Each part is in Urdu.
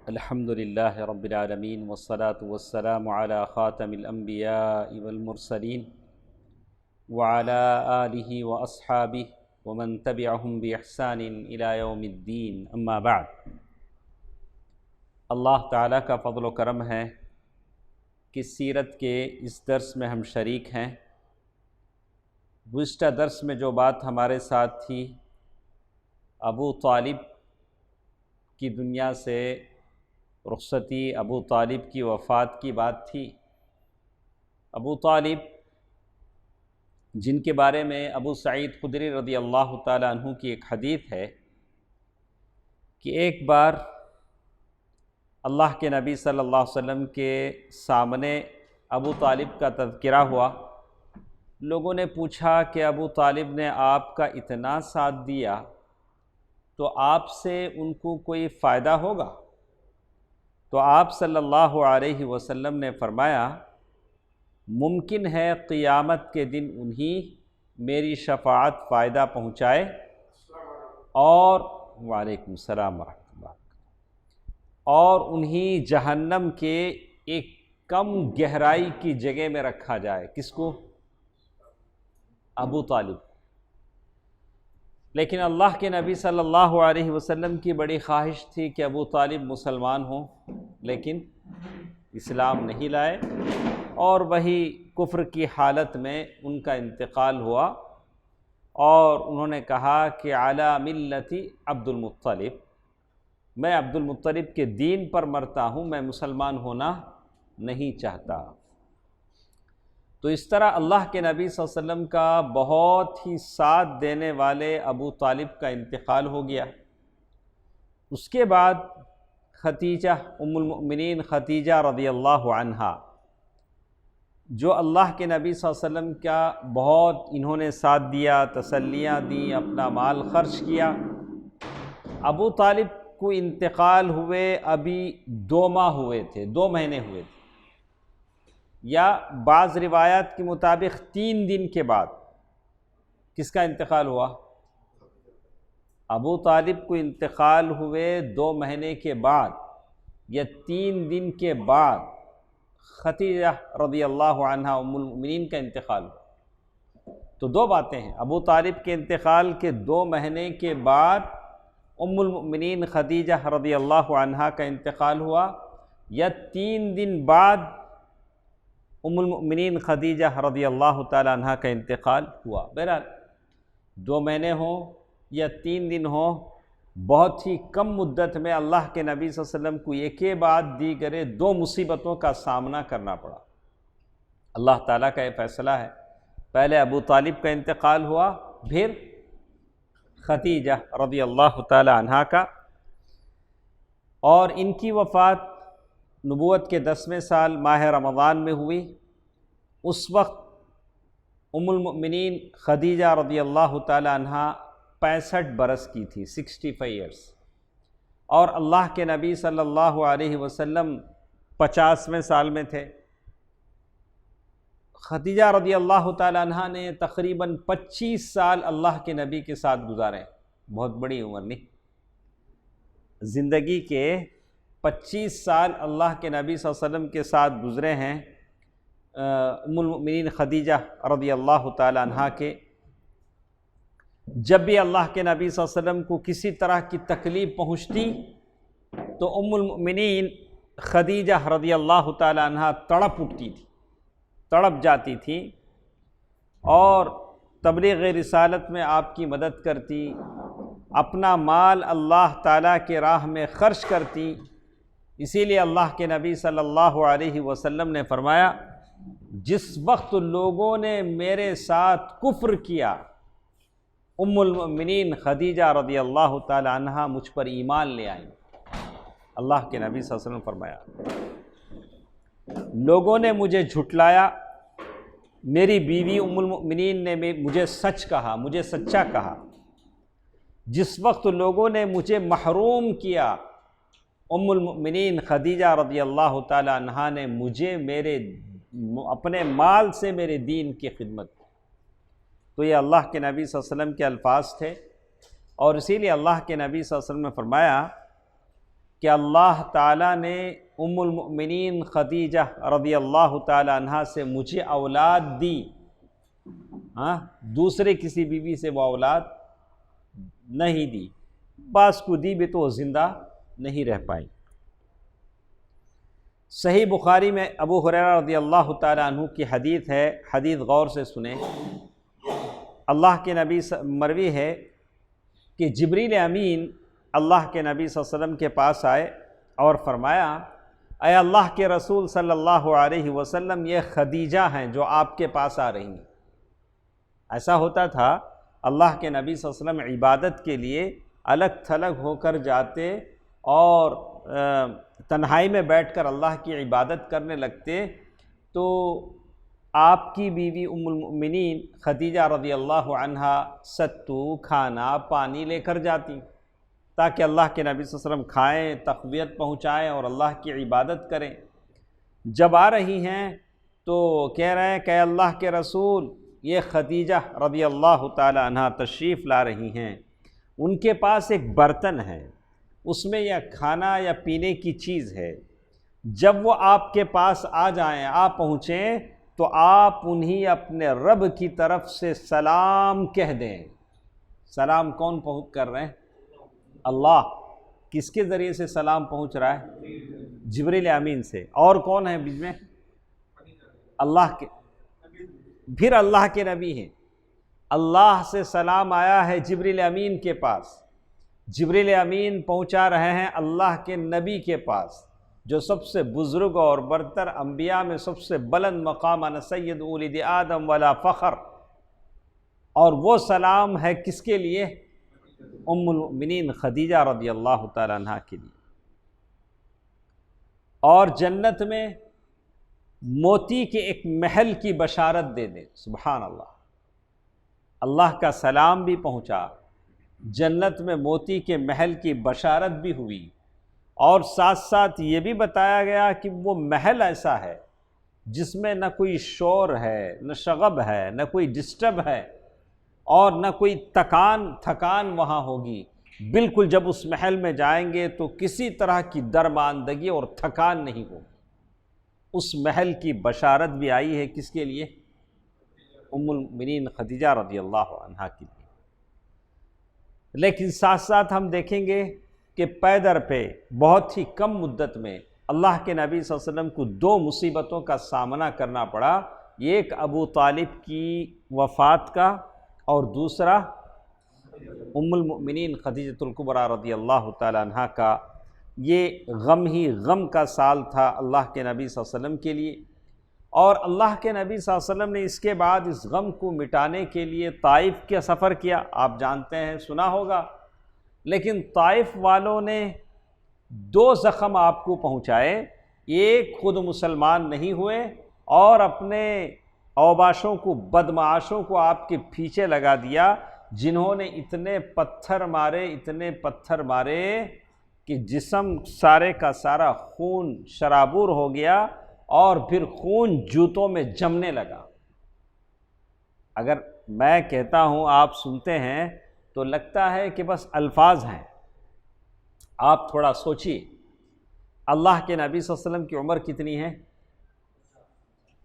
الحمد للہ رب العالمین والصلاة والسلام علی خاتم الانبیاء والمرسلین وعلی آلہ واصحابہ ومن تبعہم بإحسان الی یوم الدین، اما بعد۔ اللہ تعالیٰ کا فضل و کرم ہے کہ سیرت کے اس درس میں ہم شریک ہیں۔ گزشتہ درس میں جو بات ہمارے ساتھ تھی، ابو طالب کی دنیا سے رخصتی، ابو طالب کی وفات کی بات تھی۔ ابو طالب جن کے بارے میں ابو سعید خدری رضی اللہ تعالیٰ عنہ کی ایک حدیث ہے کہ ایک بار اللہ کے نبی صلی اللہ علیہ وسلم کے سامنے ابو طالب کا تذکرہ ہوا۔ لوگوں نے پوچھا کہ ابو طالب نے آپ کا اتنا ساتھ دیا تو آپ سے ان کو کوئی فائدہ ہوگا؟ تو آپ صلی اللہ علیہ وسلم نے فرمایا، ممکن ہے قیامت کے دن انہیں میری شفاعت فائدہ پہنچائے اور وعلیکم السلام ورحمۃ اللہ، اور انہیں جہنم کے ایک کم گہرائی کی جگہ میں رکھا جائے۔ کس کو؟ ابو طالب۔ لیکن اللہ کے نبی صلی اللہ علیہ وسلم کی بڑی خواہش تھی کہ ابو طالب مسلمان ہوں، لیکن اسلام نہیں لائے، اور وہی کفر کی حالت میں ان کا انتقال ہوا، اور انہوں نے کہا کہ علی ملتی عبد المطلب، میں عبد المطلب کے دین پر مرتا ہوں، میں مسلمان ہونا نہیں چاہتا۔ تو اس طرح اللہ کے نبی صلی اللہ علیہ وسلم کا بہت ہی ساتھ دینے والے ابو طالب کا انتقال ہو گیا۔ اس کے بعد ختیجہ، ام المؤمنین ختیجہ رضی اللہ عنہا، جو اللہ کے نبی صلی اللہ علیہ وسلم کا بہت انہوں نے ساتھ دیا، تسلیاں دیں، اپنا مال خرچ کیا۔ ابو طالب کو انتقال ہوئے ابھی 2 ماہ ہوئے تھے، 2 مہینے ہوئے تھے، یا بعض روایات کے مطابق 3 دن کے بعد کس کا انتقال ہوا؟ ابو طالب کو انتقال ہوئے 2 مہینے کے بعد یا 3 دن کے بعد ختیجہ رضی اللہ عنہا ام المؤمنین کا انتقال ہوا۔ تو 2 باتیں ہیں، ابو طالب کے انتقال کے 2 مہینے کے بعد ام المؤمنین ختیجہ رضی اللہ عنہا کا انتقال ہوا، یا 3 دن بعد ام المؤمنین خدیجہ رضی اللہ تعالی عنہ کا انتقال ہوا۔ بہرحال 2 مہینے ہوں یا 3 دن ہوں، بہت ہی کم مدت میں اللہ کے نبی صلی اللہ علیہ وسلم کو ایک بعد دیگرے 2 مصیبتوں کا سامنا کرنا پڑا۔ اللہ تعالیٰ کا یہ فیصلہ ہے، پہلے ابو طالب کا انتقال ہوا، پھر ختیجہ رضی اللہ تعالی عنہ کا، اور ان کی وفات نبوت کے 10ویں سال ماہ رمضان میں ہوئی۔ اس وقت ام المؤمنین خدیجہ رضی اللہ تعالی عنہ 65 برس کی تھی، 65 ایئرس، اور اللہ کے نبی صلی اللہ علیہ وسلم 50ویں سال میں تھے۔ خدیجہ رضی اللہ تعالی عنہ نے تقریباً 25 سال اللہ کے نبی کے ساتھ گزارے، بہت بڑی عمر نہیں، زندگی کے 25 سال اللہ کے نبی صلی اللہ علیہ وسلم کے ساتھ گزرے ہیں ام المؤمنین خدیجہ رضی اللہ تعالی عنہا کے۔ جب بھی اللہ کے نبی صلی اللہ علیہ وسلم کو کسی طرح کی تکلیف پہنچتی تو ام المؤمنین خدیجہ رضی اللہ تعالی عنہا تڑپ اٹھتی تھی، تڑپ جاتی تھی، اور تبلیغ رسالت میں آپ کی مدد کرتی، اپنا مال اللہ تعالیٰ کے راہ میں خرچ کرتی۔ اسی لیے اللہ کے نبی صلی اللہ علیہ وسلم نے فرمایا، جس وقت لوگوں نے میرے ساتھ کفر کیا، ام المؤمنین خدیجہ رضی اللہ تعالی عنہا مجھ پر ایمان لے آئیں۔ اللہ کے نبی صلی اللہ علیہ وسلم نے فرمایا، لوگوں نے مجھے جھٹلایا، میری بیوی ام المؤمنین نے مجھے سچ کہا، مجھے سچا کہا۔ جس وقت لوگوں نے مجھے محروم کیا، ام المؤمنین خدیجہ رضی اللہ تعالی عنہا نے مجھے اپنے مال سے میرے دین کی خدمت کی۔ تو یہ اللہ کے نبی صلی اللہ علیہ وسلم کے الفاظ تھے، اور اسی لیے اللہ کے نبی صلی اللہ علیہ وسلم نے فرمایا کہ اللہ تعالیٰ نے ام المؤمنین خدیجہ رضی اللہ تعالی عنہا سے مجھے اولاد دی، دوسرے کسی بیوی سے وہ اولاد نہیں دی، بعض کو دی بھی تو وہ زندہ نہیں رہ پائی۔ صحیح بخاری میں ابو ہریرہ رضی اللہ تعالی عنہ کی حدیث ہے، حدیث غور سے سنیں۔ اللہ کے نبی مروی ہے کہ جبریل امین اللہ کے نبی صلی اللہ علیہ وسلم کے پاس آئے اور فرمایا، اے اللہ کے رسول صلی اللہ علیہ وسلم، یہ خدیجہ ہیں جو آپ کے پاس آ رہی ہیں۔ ایسا ہوتا تھا اللہ کے نبی صلی اللہ علیہ وسلم عبادت کے لیے الگ تھلگ ہو کر جاتے اور تنہائی میں بیٹھ کر اللہ کی عبادت کرنے لگتے، تو آپ کی بیوی ام المؤمنین خدیجہ رضی اللہ عنہا ستو، کھانا، پانی لے کر جاتی تاکہ اللہ کے نبی صلی اللہ علیہ وسلم کھائیں، تقویت پہنچائیں اور اللہ کی عبادت کریں۔ جب آ رہی ہیں تو کہہ رہے ہیں کہ اللہ کے رسول، یہ خدیجہ رضی اللہ تعالی عنہا تشریف لا رہی ہیں، ان کے پاس ایک برتن ہے، اس میں یا کھانا یا پینے کی چیز ہے، جب وہ آپ کے پاس آ جائیں، آ پہنچیں، تو آپ انہیں اپنے رب کی طرف سے سلام کہہ دیں۔ سلام کون پہنچ کر رہے ہیں؟ اللہ۔ کس کے ذریعے سے سلام پہنچ رہا ہے؟ جبریل امین سے۔ اور کون ہے بیچ میں؟ اللہ کے، پھر اللہ کے نبی ہیں۔ اللہ سے سلام آیا ہے جبریل امین کے پاس، جبریل امین پہنچا رہے ہیں اللہ کے نبی کے پاس، جو سب سے بزرگ اور برتر انبیاء میں سب سے بلند مقام، انا سید ولد آدم ولا فخر۔ اور وہ سلام ہے کس کے لیے؟ ام المؤمنین خدیجہ رضی اللہ تعالی عنہا کے لیے۔ اور جنت میں موتی کے ایک محل کی بشارت دے دیں۔ سبحان اللہ، اللہ کا سلام بھی پہنچا، جنت میں موتی کے محل کی بشارت بھی ہوئی، اور ساتھ ساتھ یہ بھی بتایا گیا کہ وہ محل ایسا ہے جس میں نہ کوئی شور ہے، نہ شغب ہے، نہ کوئی ڈسٹرب ہے، اور نہ کوئی تھکان وہاں ہوگی۔ بالکل جب اس محل میں جائیں گے تو کسی طرح کی درماندگی اور تھکان نہیں ہوگی۔ اس محل کی بشارت بھی آئی ہے کس کے لیے؟ ام المؤمنین خدیجہ رضی اللہ عنہا کے لیے۔ لیکن ساتھ ساتھ ہم دیکھیں گے کہ پیدر پہ بہت ہی کم مدت میں اللہ کے نبی صلی اللہ علیہ وسلم کو دو مصیبتوں کا سامنا کرنا پڑا، ایک ابو طالب کی وفات کا، اور دوسرا ام المؤمنین خدیجۃ الکبریٰ رضی اللہ تعالی عنہا کا۔ یہ غم ہی غم کا سال تھا اللہ کے نبی صلی اللہ علیہ وسلم کے لیے، اور اللہ کے نبی صلی اللہ علیہ وسلم نے اس کے بعد اس غم کو مٹانے کے لیے طائف کا سفر کیا۔ آپ جانتے ہیں، سنا ہوگا، لیکن طائف والوں نے دو زخم آپ کو پہنچائے، ایک خود مسلمان نہیں ہوئے، اور اپنے اوباشوں کو، بدمعاشوں کو آپ کے پیچھے لگا دیا، جنہوں نے اتنے پتھر مارے کہ جسم سارے کا سارا خون شرابور ہو گیا، اور پھر خون جوتوں میں جمنے لگا۔ اگر میں کہتا ہوں آپ سنتے ہیں تو لگتا ہے کہ بس الفاظ ہیں، آپ تھوڑا سوچیے۔ اللہ کے نبی صلی اللہ علیہ وسلم کی عمر کتنی ہے؟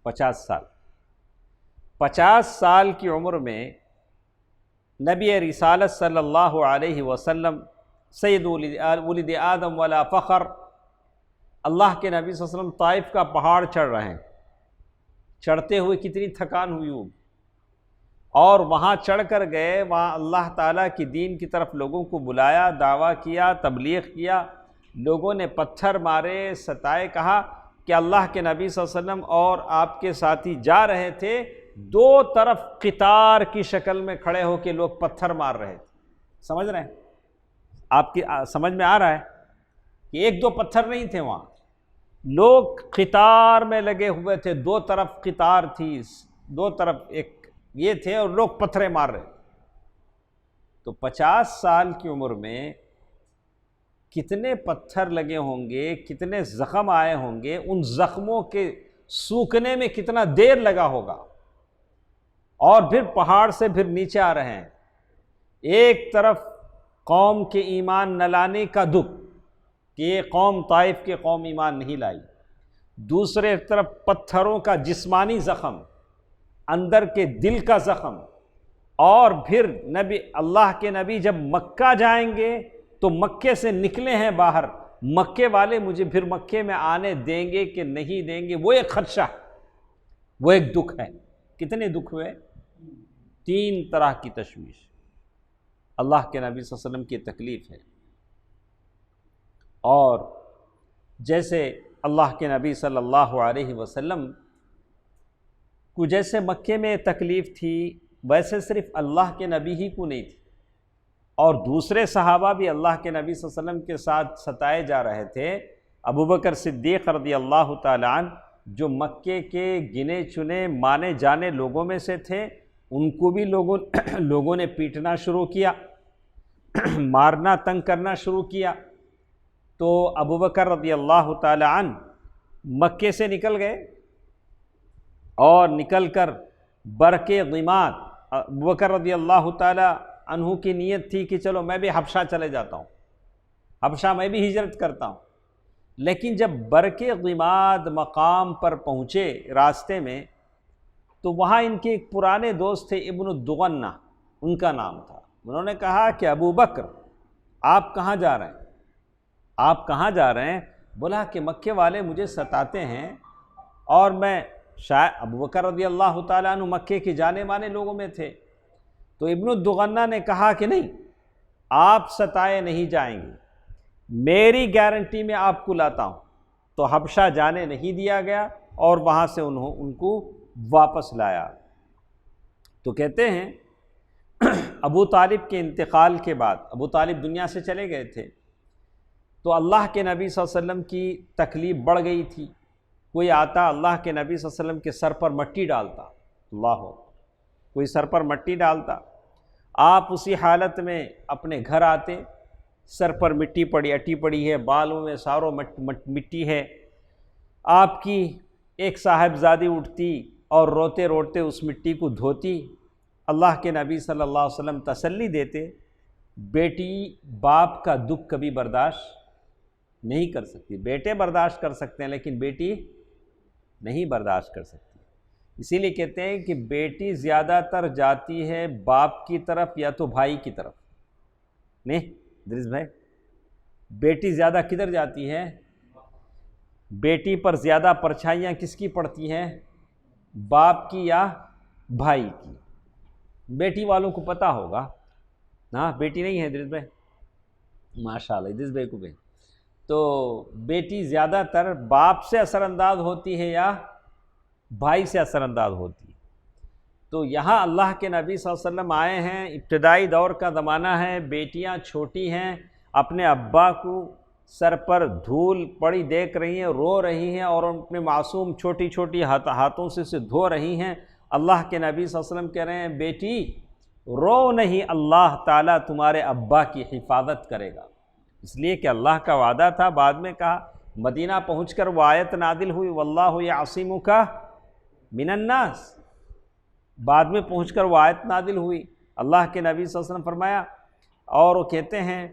50 سال۔ 50 سال کی عمر میں نبی رسالت صلی اللہ علیہ وسلم، سید ولد آدم ولا فخر، اللہ کے نبی صلی اللہ علیہ وسلم طائف کا پہاڑ چڑھ رہے ہیں، چڑھتے ہوئے کتنی تھکان ہوئی ہوگی، اور وہاں چڑھ کر گئے، وہاں اللہ تعالیٰ کی دین کی طرف لوگوں کو بلایا، دعویٰ کیا، تبلیغ کیا، لوگوں نے پتھر مارے، ستائے، کہا کہ اللہ کے نبی صلی اللہ علیہ وسلم اور آپ کے ساتھی جا رہے تھے، دو طرف قطار کی شکل میں کھڑے ہو کے لوگ پتھر مار رہے تھے۔ سمجھ رہے ہیں؟ آپ کی سمجھ میں آ رہا ہے کہ ایک دو پتھر نہیں تھے، وہاں لوگ قطار میں لگے ہوئے تھے، دو طرف قطار تھی، دو طرف ایک یہ تھے، اور لوگ پتھریں مار رہے۔ تو 50 سال کی عمر میں کتنے پتھر لگے ہوں گے، کتنے زخم آئے ہوں گے، ان زخموں کے سوکھنے میں کتنا دیر لگا ہوگا، اور پھر پہاڑ سے پھر نیچے آ رہے ہیں۔ ایک طرف قوم کے ایمان نہ لانے کا دکھ، کہ یہ قوم طائف کے قوم ایمان نہیں لائی، دوسرے طرف پتھروں کا جسمانی زخم، اندر کے دل کا زخم، اور پھر اللہ کے نبی جب مکہ جائیں گے تو مکے سے نکلے ہیں باہر، مکے والے مجھے پھر مکے میں آنے دیں گے کہ نہیں دیں گے، وہ ایک خدشہ، وہ ایک دکھ ہے۔ کتنے دکھ ہوئے؟ 3 طرح کی تشویش اللہ کے نبی صلی اللہ علیہ وسلم کی تکلیف ہے۔ اور جیسے اللہ کے نبی صلی اللہ علیہ وسلم کو جیسے مکے میں تکلیف تھی، ویسے صرف اللہ کے نبی ہی کو نہیں تھی، اور دوسرے صحابہ بھی اللہ کے نبی صلی اللہ علیہ وسلم کے ساتھ ستائے جا رہے تھے۔ ابوبکر صدیق رضی اللہ تعالیٰ عنہ جو مکے کے گنے چنے مانے جانے لوگوں میں سے تھے، ان کو بھی لوگوں نے پیٹنا شروع کیا، مارنا، تنگ کرنا شروع کیا۔ تو ابوبکر رضی اللہ تعالیٰ عنہ مکے سے نکل گئے، اور نکل کر برکے غیمات، ابوبکر رضی اللہ تعالیٰ عنہ کی نیت تھی کہ چلو میں بھی حبشہ چلے جاتا ہوں، حبشہ میں بھی ہجرت کرتا ہوں۔ لیکن جب برکے غیمات مقام پر پہنچے راستے میں، تو وہاں ان کے ایک پرانے دوست تھے ابن الدغنہ، ان کا نام تھا۔ انہوں نے کہا کہ ابو بکر آپ کہاں جا رہے ہیں؟ آپ کہاں جا رہے ہیں؟ بولا کہ مکے والے مجھے ستاتے ہیں، اور میں شاید ابوبکر رضی اللہ تعالیٰ عنہ مکے کے جانے مانے لوگوں میں تھے۔ تو ابن الدغنہ نے کہا کہ نہیں، آپ ستائے نہیں جائیں گے، میری گارنٹی میں آپ کو لاتا ہوں۔ تو حبشہ جانے نہیں دیا گیا، اور وہاں سے ان کو واپس لایا۔ تو کہتے ہیں ابو طالب کے انتقال کے بعد، ابو طالب دنیا سے چلے گئے تھے، تو اللہ کے نبی صلی اللہ علیہ وسلم کی تکلیف بڑھ گئی تھی۔ کوئی آتا اللہ کے نبی صلی اللہ علیہ وسلم کے سر پر مٹی ڈالتا، کوئی سر پر مٹی ڈالتا، آپ اسی حالت میں اپنے گھر آتے، سر پر مٹی پڑی اٹی پڑی ہے، بالوں میں ساروں مٹی ہے، آپ کی ایک صاحبزادی اٹھتی اور روتے روتے اس مٹی کو دھوتی۔ اللہ کے نبی صلی اللہ علیہ وسلم تسلی دیتے، بیٹی باپ کا دکھ کبھی برداشت نہیں کر سکتی، بیٹے برداشت کر سکتے ہیں لیکن بیٹی نہیں برداشت کر سکتی۔ اسی لیے کہتے ہیں کہ بیٹی زیادہ تر جاتی ہے باپ کی طرف یا تو بھائی کی طرف، نہیں درس بھائی، بیٹی زیادہ کدھر جاتی ہے؟ بیٹی پر زیادہ پرچھائیاں کس کی پڑتی ہیں؟ باپ کی یا بھائی کی؟ بیٹی والوں کو پتہ ہوگا، ہاں بیٹی نہیں ہے درس بھائی، ماشاءاللہ درس بھائی کو بھی۔ تو بیٹی زیادہ تر باپ سے اثر انداز ہوتی ہے یا بھائی سے اثر انداز ہوتی ہے۔ تو یہاں اللہ کے نبی صلی اللہ علیہ وسلم آئے ہیں، ابتدائی دور کا زمانہ ہے، بیٹیاں چھوٹی ہیں، اپنے ابا کو سر پر دھول پڑی دیکھ رہی ہیں، رو رہی ہیں، اور اپنے معصوم چھوٹی چھوٹی ہاتھوں سے اسے دھو رہی ہیں۔ اللہ کے نبی صلی اللہ علیہ وسلم کہہ رہے ہیں بیٹی رو نہیں، اللہ تعالیٰ تمہارے ابا کی حفاظت کرے گا، اس لیے کہ اللہ کا وعدہ تھا۔ بعد میں کہا، مدینہ پہنچ کر وہ آیت نازل ہوئی، واللہ یعصمک من الناس، بعد میں پہنچ کر وہ آیت نازل ہوئی۔ اللہ کے نبی صلی اللہ علیہ وسلم فرمایا، اور وہ کہتے ہیں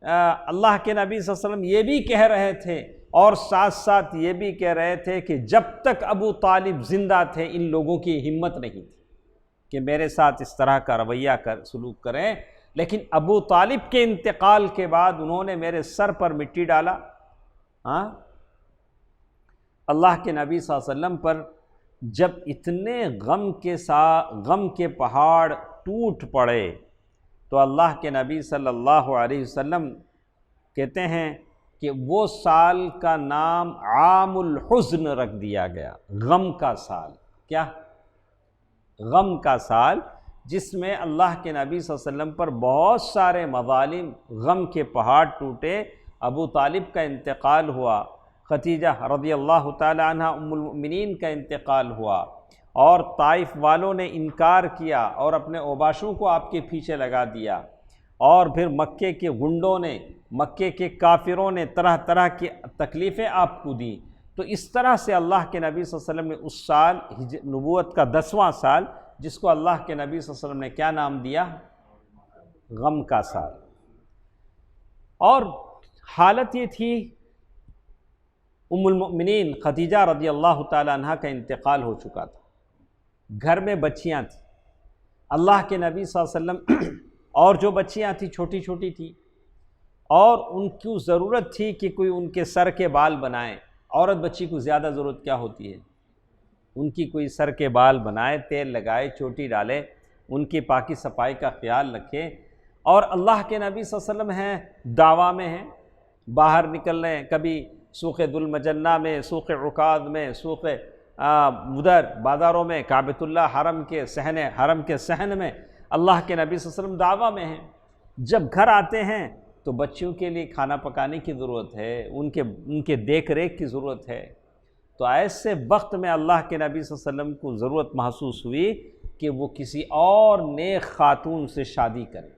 اللہ کے نبی صلی اللہ علیہ وسلم یہ بھی کہہ رہے تھے، اور ساتھ ساتھ یہ بھی کہہ رہے تھے کہ جب تک ابو طالب زندہ تھے ان لوگوں کی ہمت نہیں تھی کہ میرے ساتھ اس طرح کا رویہ سلوک کریں، لیکن ابو طالب کے انتقال کے بعد انہوں نے میرے سر پر مٹی ڈالا۔ ہاں، اللہ کے نبی صلی اللہ علیہ وسلم پر جب اتنے غم کے پہاڑ ٹوٹ پڑے، تو اللہ کے نبی صلی اللہ علیہ وسلم کہتے ہیں کہ وہ سال کا نام عام الحزن رکھ دیا گیا، غم کا سال۔ کیا؟ غم کا سال، جس میں اللہ کے نبی صلی اللہ علیہ وسلم پر بہت سارے مظالم، غم کے پہاڑ ٹوٹے، ابو طالب کا انتقال ہوا، ختیجہ رضی اللہ تعالی عنہ ام المؤمنین کا انتقال ہوا، اور طائف والوں نے انکار کیا اور اپنے اوباشوں کو آپ کے پیچھے لگا دیا، اور پھر مکے کے غنڈوں نے، مکے کے کافروں نے طرح طرح کی تکلیفیں آپ کو دیں۔ تو اس طرح سے اللہ کے نبی صلی اللہ علیہ وسلم نے اس سال نبوت کا 10واں سال، جس کو اللہ کے نبی صلی اللہ علیہ وسلم نے کیا نام دیا؟ غم کا سال۔ اور حالت یہ تھی، ام المؤمنین خدیجہ رضی اللہ تعالیٰ عنہ کا انتقال ہو چکا تھا، گھر میں بچیاں تھیں، اللہ کے نبی صلی اللہ علیہ وسلم اور جو بچیاں تھیں چھوٹی چھوٹی تھیں، اور ان کی ضرورت تھی کہ کوئی ان کے سر کے بال بنائے۔ عورت بچی کو زیادہ ضرورت کیا ہوتی ہے؟ ان کی کوئی سر کے بال بنائے، تیل لگائے، چوٹی ڈالے، ان کی پاکی صفائی کا خیال رکھے۔ اور اللہ کے نبی صلی اللہ علیہ وسلم ہیں، دعویٰ میں ہیں، باہر نکل رہے ہیں، کبھی سوق ذوالمجنہ میں، سوق عکاظ میں، سوق ادھر بازاروں میں، کعبۃ اللہ حرم کے صحن میں اللہ کے نبی صلی اللہ علیہ وسلم دعویٰ میں ہیں۔ جب گھر آتے ہیں تو بچیوں کے لیے کھانا پکانے کی ضرورت ہے، ان کے دیکھ ریکھ کی ضرورت ہے۔ تو ایسے وقت میں اللہ کے نبی صلی اللہ علیہ وسلم کو ضرورت محسوس ہوئی کہ وہ کسی اور نیک خاتون سے شادی کریں۔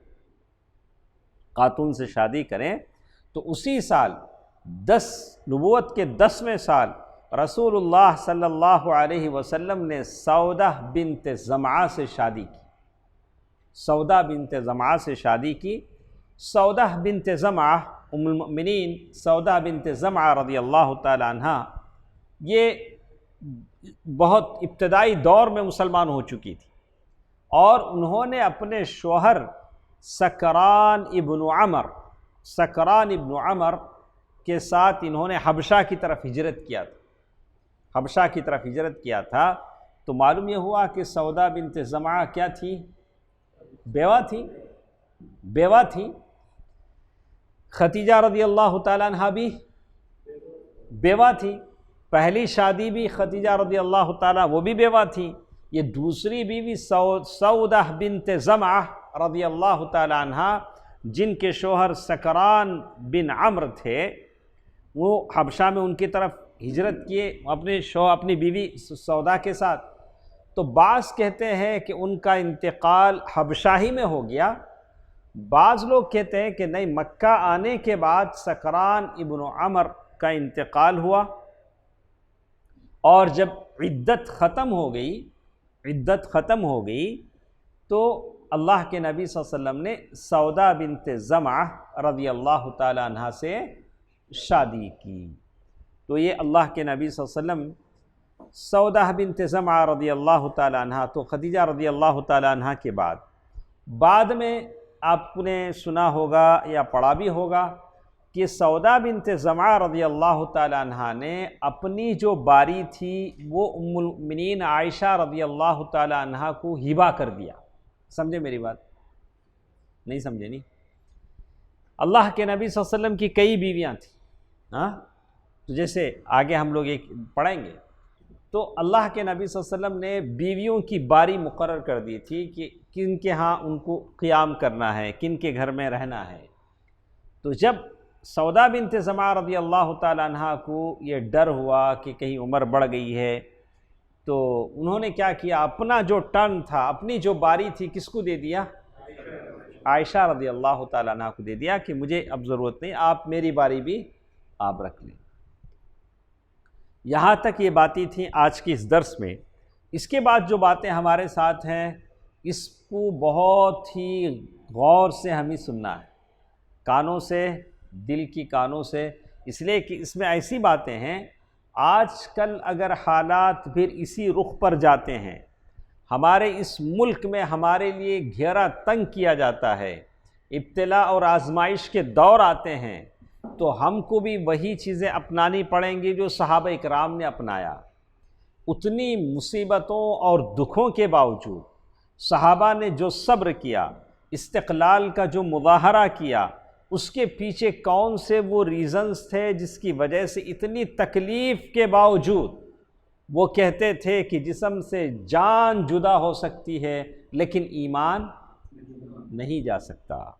تو اسی سال نبوت کے 10ویں سال رسول اللہ صلی اللہ علیہ وسلم نے سودہ بنت زمعہ سے شادی کی۔ سودہ بنت زمعہ ام المؤمنین سودہ بنت زمعہ رضی اللہ تعالی عنہ، یہ بہت ابتدائی دور میں مسلمان ہو چکی تھی، اور انہوں نے اپنے شوہر سکران ابن عمر کے ساتھ انہوں نے حبشہ کی طرف ہجرت کیا تھا۔ تو معلوم یہ ہوا کہ سودہ بنت زمعہ کیا تھی؟ بیوہ تھی۔ خدیجہ رضی اللہ تعالیٰ عنہ بھی بیوہ تھی، پہلی شادی بھی خدیجہ رضی اللہ تعالیٰ وہ بھی بیوہ تھی۔ یہ دوسری بیوی سودہ بنت زمعہ رضی اللہ تعالیٰ عنہ، جن کے شوہر سکران بن عمر تھے، وہ حبشہ میں ان کی طرف ہجرت کیے اپنی بیوی سودا کے ساتھ۔ تو بعض کہتے ہیں کہ ان کا انتقال حبشہ ہی میں ہو گیا، بعض لوگ کہتے ہیں کہ نہیں، مکہ آنے کے بعد سکران ابن عمر کا انتقال ہوا، اور جب عدت ختم ہو گئی تو اللہ کے نبی صلی اللہ علیہ وسلم نے سودہ بنت زمعہ رضی اللہ تعالی عنہ سے شادی کی۔ تو یہ اللہ کے نبی صلی اللہ علیہ وسلم سودہ بنت زمعہ رضی اللہ تعالی عنہ، تو خدیجہ رضی اللہ تعالی عنہ کے بعد میں آپ نے سنا ہوگا یا پڑھا بھی ہوگا کہ سودہ بنت زمعہ رضی اللہ تعالی عنہ نے اپنی جو باری تھی وہ ام المؤمنین عائشہ رضی اللہ تعالی عنہ کو ہبہ کر دیا۔ سمجھے میری بات؟ نہیں سمجھے؟ نہیں؟ اللہ کے نبی صلی اللہ علیہ وسلم کی کئی بیویاں تھیں، تو جیسے آگے ہم لوگ ایک پڑھیں گے، تو اللہ کے نبی صلی اللہ علیہ وسلم نے بیویوں کی باری مقرر کر دی تھی کہ کن کے ہاں ان کو قیام کرنا ہے، کن کے گھر میں رہنا ہے۔ تو جب سودہ بنت زمعہ رضی اللہ تعالی عنہ کو یہ ڈر ہوا کہ کہیں عمر بڑھ گئی ہے، تو انہوں نے کیا کیا، اپنا جو ٹرن تھا، اپنی جو باری تھی، کس کو دے دیا؟ عائشہ رضی اللہ تعالی عنہ کو دے دیا کہ مجھے اب ضرورت نہیں، آپ میری باری بھی آپ رکھ لیں۔ یہاں تک یہ باتیں تھیں آج کی اس درس میں۔ اس کے بعد جو باتیں ہمارے ساتھ ہیں، اس کو بہت ہی غور سے ہمیں سننا ہے، کانوں سے، دل کی کانوں سے، اس لیے کہ اس میں ایسی باتیں ہیں، آج کل اگر حالات پھر اسی رخ پر جاتے ہیں، ہمارے اس ملک میں ہمارے لیے گھیرا تنگ کیا جاتا ہے، ابتلا اور آزمائش کے دور آتے ہیں، تو ہم کو بھی وہی چیزیں اپنانی پڑیں گی جو صحابہ اکرام نے اپنایا۔ اتنی مصیبتوں اور دکھوں کے باوجود صحابہ نے جو صبر کیا، استقلال کا جو مظاہرہ کیا، اس کے پیچھے کون سے وہ ریزنز تھے جس کی وجہ سے اتنی تکلیف کے باوجود وہ کہتے تھے کہ جسم سے جان جدا ہو سکتی ہے لیکن ایمان نہیں جا سکتا۔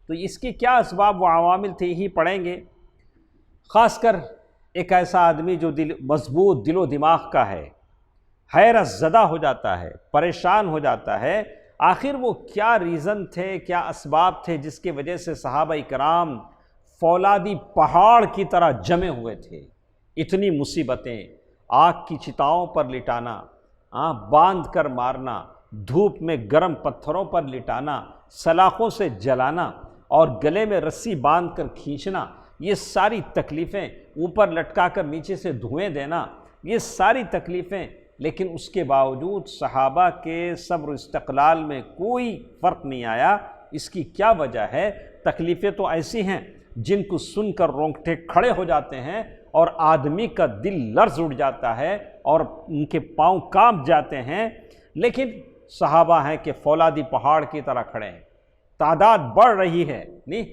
تو اس کے کیا اسباب و عوامل تھے، یہی پڑھیں گے۔ خاص کر ایک ایسا آدمی جو مضبوط دل و دماغ کا ہے، حیرت زدہ ہو جاتا ہے، پریشان ہو جاتا ہے، آخر وہ کیا ریزن تھے، کیا اسباب تھے جس کی وجہ سے صحابہ کرام فولادی پہاڑ کی طرح جمے ہوئے تھے۔ اتنی مصیبتیں، آگ کی چتاؤں پر لٹانا، باندھ کر مارنا، دھوپ میں گرم پتھروں پر لٹانا، سلاخوں سے جلانا اور گلے میں رسی باندھ کر کھینچنا، یہ ساری تکلیفیں، اوپر لٹکا کر نیچے سے دھوئیں دینا، یہ ساری تکلیفیں، لیکن اس کے باوجود صحابہ کے صبر و استقلال میں کوئی فرق نہیں آیا۔ اس کی کیا وجہ ہے؟ تکلیفیں تو ایسی ہیں جن کو سن کر رونگٹے کھڑے ہو جاتے ہیں اور آدمی کا دل لرز اٹھ جاتا ہے اور ان کے پاؤں کانپ جاتے ہیں، لیکن صحابہ ہیں کہ فولادی پہاڑ کی طرح کھڑے ہیں۔ تعداد بڑھ رہی ہے، نہیں،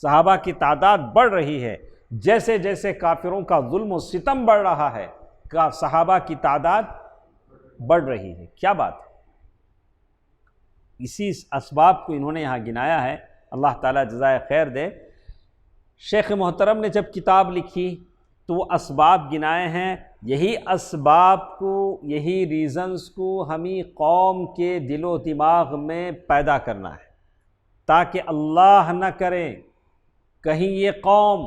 صحابہ کی تعداد بڑھ رہی ہے، جیسے جیسے کافروں کا ظلم و ستم بڑھ رہا ہے، صحابہ کی تعداد بڑھ رہی ہے۔ کیا بات ہے؟ اسی اسباب کو انہوں نے یہاں گنایا ہے، اللہ تعالیٰ جزائے خیر دے۔ شیخ محترم نے جب کتاب لکھی تو وہ اسباب گنائے ہیں، یہی اسباب کو، یہی ریزنز کو ہمیں قوم کے دل و دماغ میں پیدا کرنا ہے، تاکہ اللہ نہ کرے کہیں یہ قوم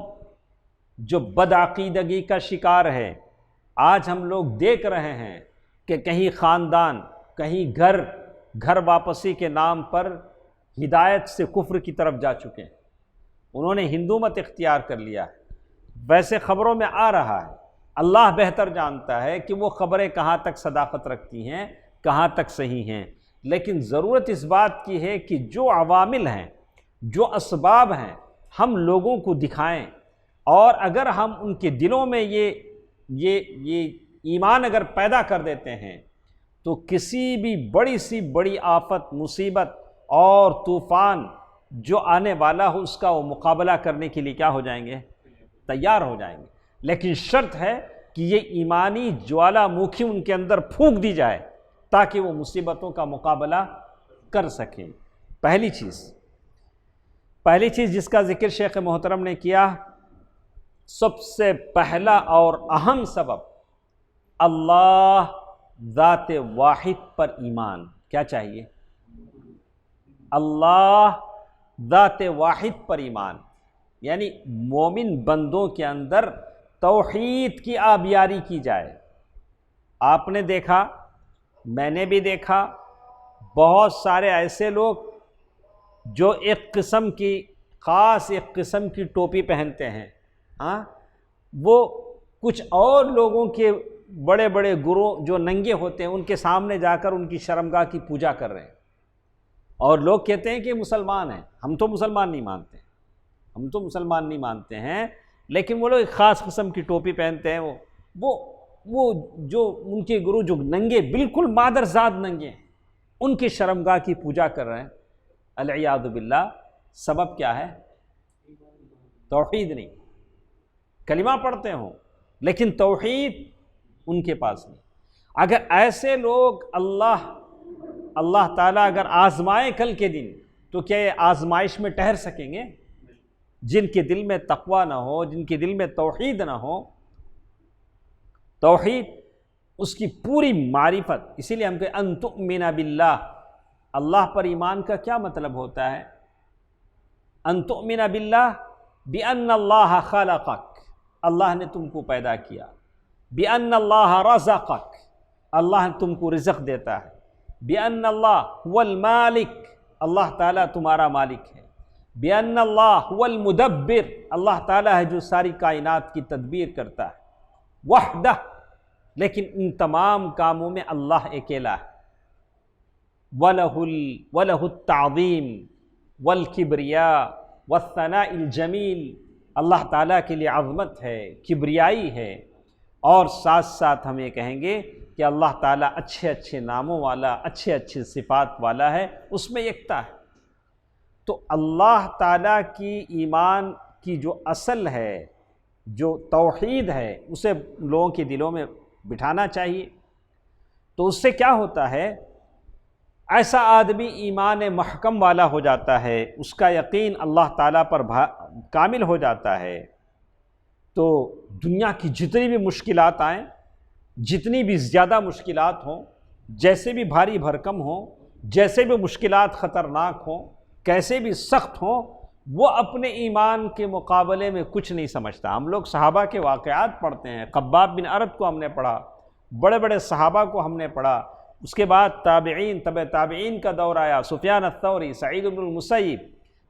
جو بدعقیدگی کا شکار ہے، آج ہم لوگ دیکھ رہے ہیں کہ کہیں خاندان، کہیں گھر واپسی کے نام پر ہدایت سے کفر کی طرف جا چکے ہیں، انہوں نے ہندو مت اختیار کر لیا ہے۔ ویسے خبروں میں آ رہا ہے، اللہ بہتر جانتا ہے کہ وہ خبریں کہاں تک صداقت رکھتی ہیں، کہاں تک صحیح ہیں، لیکن ضرورت اس بات کی ہے کہ جو عوامل ہیں، جو اسباب ہیں، ہم لوگوں کو دکھائیں، اور اگر ہم ان کے دلوں میں یہ ایمان اگر پیدا کر دیتے ہیں تو کسی بھی بڑی سی بڑی آفت، مصیبت اور طوفان جو آنے والا ہو اس کا وہ مقابلہ کرنے کے لیے کیا ہو جائیں گے؟ تیار ہو جائیں گے۔ لیکن شرط ہے کہ یہ ایمانی جوالا مکھی ان کے اندر پھونک دی جائے تاکہ وہ مصیبتوں کا مقابلہ کر سکیں۔ پہلی چیز جس کا ذکر شیخ محترم نے کیا، سب سے پہلا اور اہم سبب اللہ ذات واحد پر ایمان۔ کیا چاہیے؟ اللہ ذات واحد پر ایمان، یعنی مومن بندوں کے اندر توحید کی آبیاری کی جائے۔ آپ نے دیکھا، میں نے بھی دیکھا، بہت سارے ایسے لوگ جو ایک قسم کی ٹوپی پہنتے ہیں، وہ کچھ اور لوگوں کے بڑے بڑے گروہ جو ننگے ہوتے ہیں ان کے سامنے جا کر ان کی شرمگاہ کی پوجا کر رہے ہیں، اور لوگ کہتے ہیں کہ مسلمان ہیں۔ ہم تو مسلمان نہیں مانتے ہیں، لیکن وہ لوگ ایک خاص قسم کی ٹوپی پہنتے ہیں، وہ جو ان کے گرو جو ننگے، بالکل مادرزاد ننگے ہیں، ان کی شرمگاہ کی پوجا کر رہے ہیں۔ العیاذ باللہ۔ سبب کیا ہے؟ توحید نہیں۔ کلمہ پڑھتے ہوں لیکن توحید ان کے پاس نہیں۔ اگر ایسے لوگ اللہ تعالیٰ اگر آزمائے کل کے دن تو کیا یہ آزمائش میں ٹھہر سکیں گے؟ جن کے دل میں تقوی نہ ہو، جن کے دل میں توحید نہ ہو، توحید اس کی پوری معرفت۔ اسی لیے ہم کہتے ہیں ان تؤمن باللہ، اللہ پر ایمان کا کیا مطلب ہوتا ہے؟ ان تؤمن باللہ بأن اللہ خلقک، اللہ نے تم کو پیدا کیا، بأن اللہ رزقک، اللہ تم کو رزق دیتا ہے، بأن اللہ هو المالک، اللہ تعالیٰ تمہارا مالک ہے، بأن اللہ هو المدبر، اللہ تعالیٰ ہے جو ساری کائنات کی تدبیر کرتا ہے، وحدہ، لیکن ان تمام کاموں میں اللہ اکیلا ہے، وَلَهُ التعظیم والکبریاء والثناء الجمیل، اللہ تعالیٰ کے لیے عظمت ہے، کبریائی ہے، اور ساتھ ساتھ ہم یہ کہیں گے کہ اللہ تعالیٰ اچھے اچھے ناموں والا، اچھے اچھے صفات والا ہے، اس میں یکتا ہے۔ تو اللہ تعالیٰ کی ایمان کی جو اصل ہے، جو توحید ہے، اسے لوگوں کے دلوں میں بٹھانا چاہیے۔ تو اس سے کیا ہوتا ہے؟ ایسا آدمی ایمان محکم والا ہو جاتا ہے، اس کا یقین اللہ تعالیٰ پر کامل ہو جاتا ہے، تو دنیا کی جتنی بھی مشکلات آئیں، جتنی بھی زیادہ مشکلات ہوں، جیسے بھی بھاری بھرکم ہوں، جیسے بھی مشکلات خطرناک ہوں، کیسے بھی سخت ہوں، وہ اپنے ایمان کے مقابلے میں کچھ نہیں سمجھتا۔ ہم لوگ صحابہ کے واقعات پڑھتے ہیں، خباب بن ارد کو ہم نے پڑھا، بڑے بڑے صحابہ کو ہم نے پڑھا، اس کے بعد تابعین، تبع تابعین کا دور آیا، سفیان الثوری، سعید بن المسیب،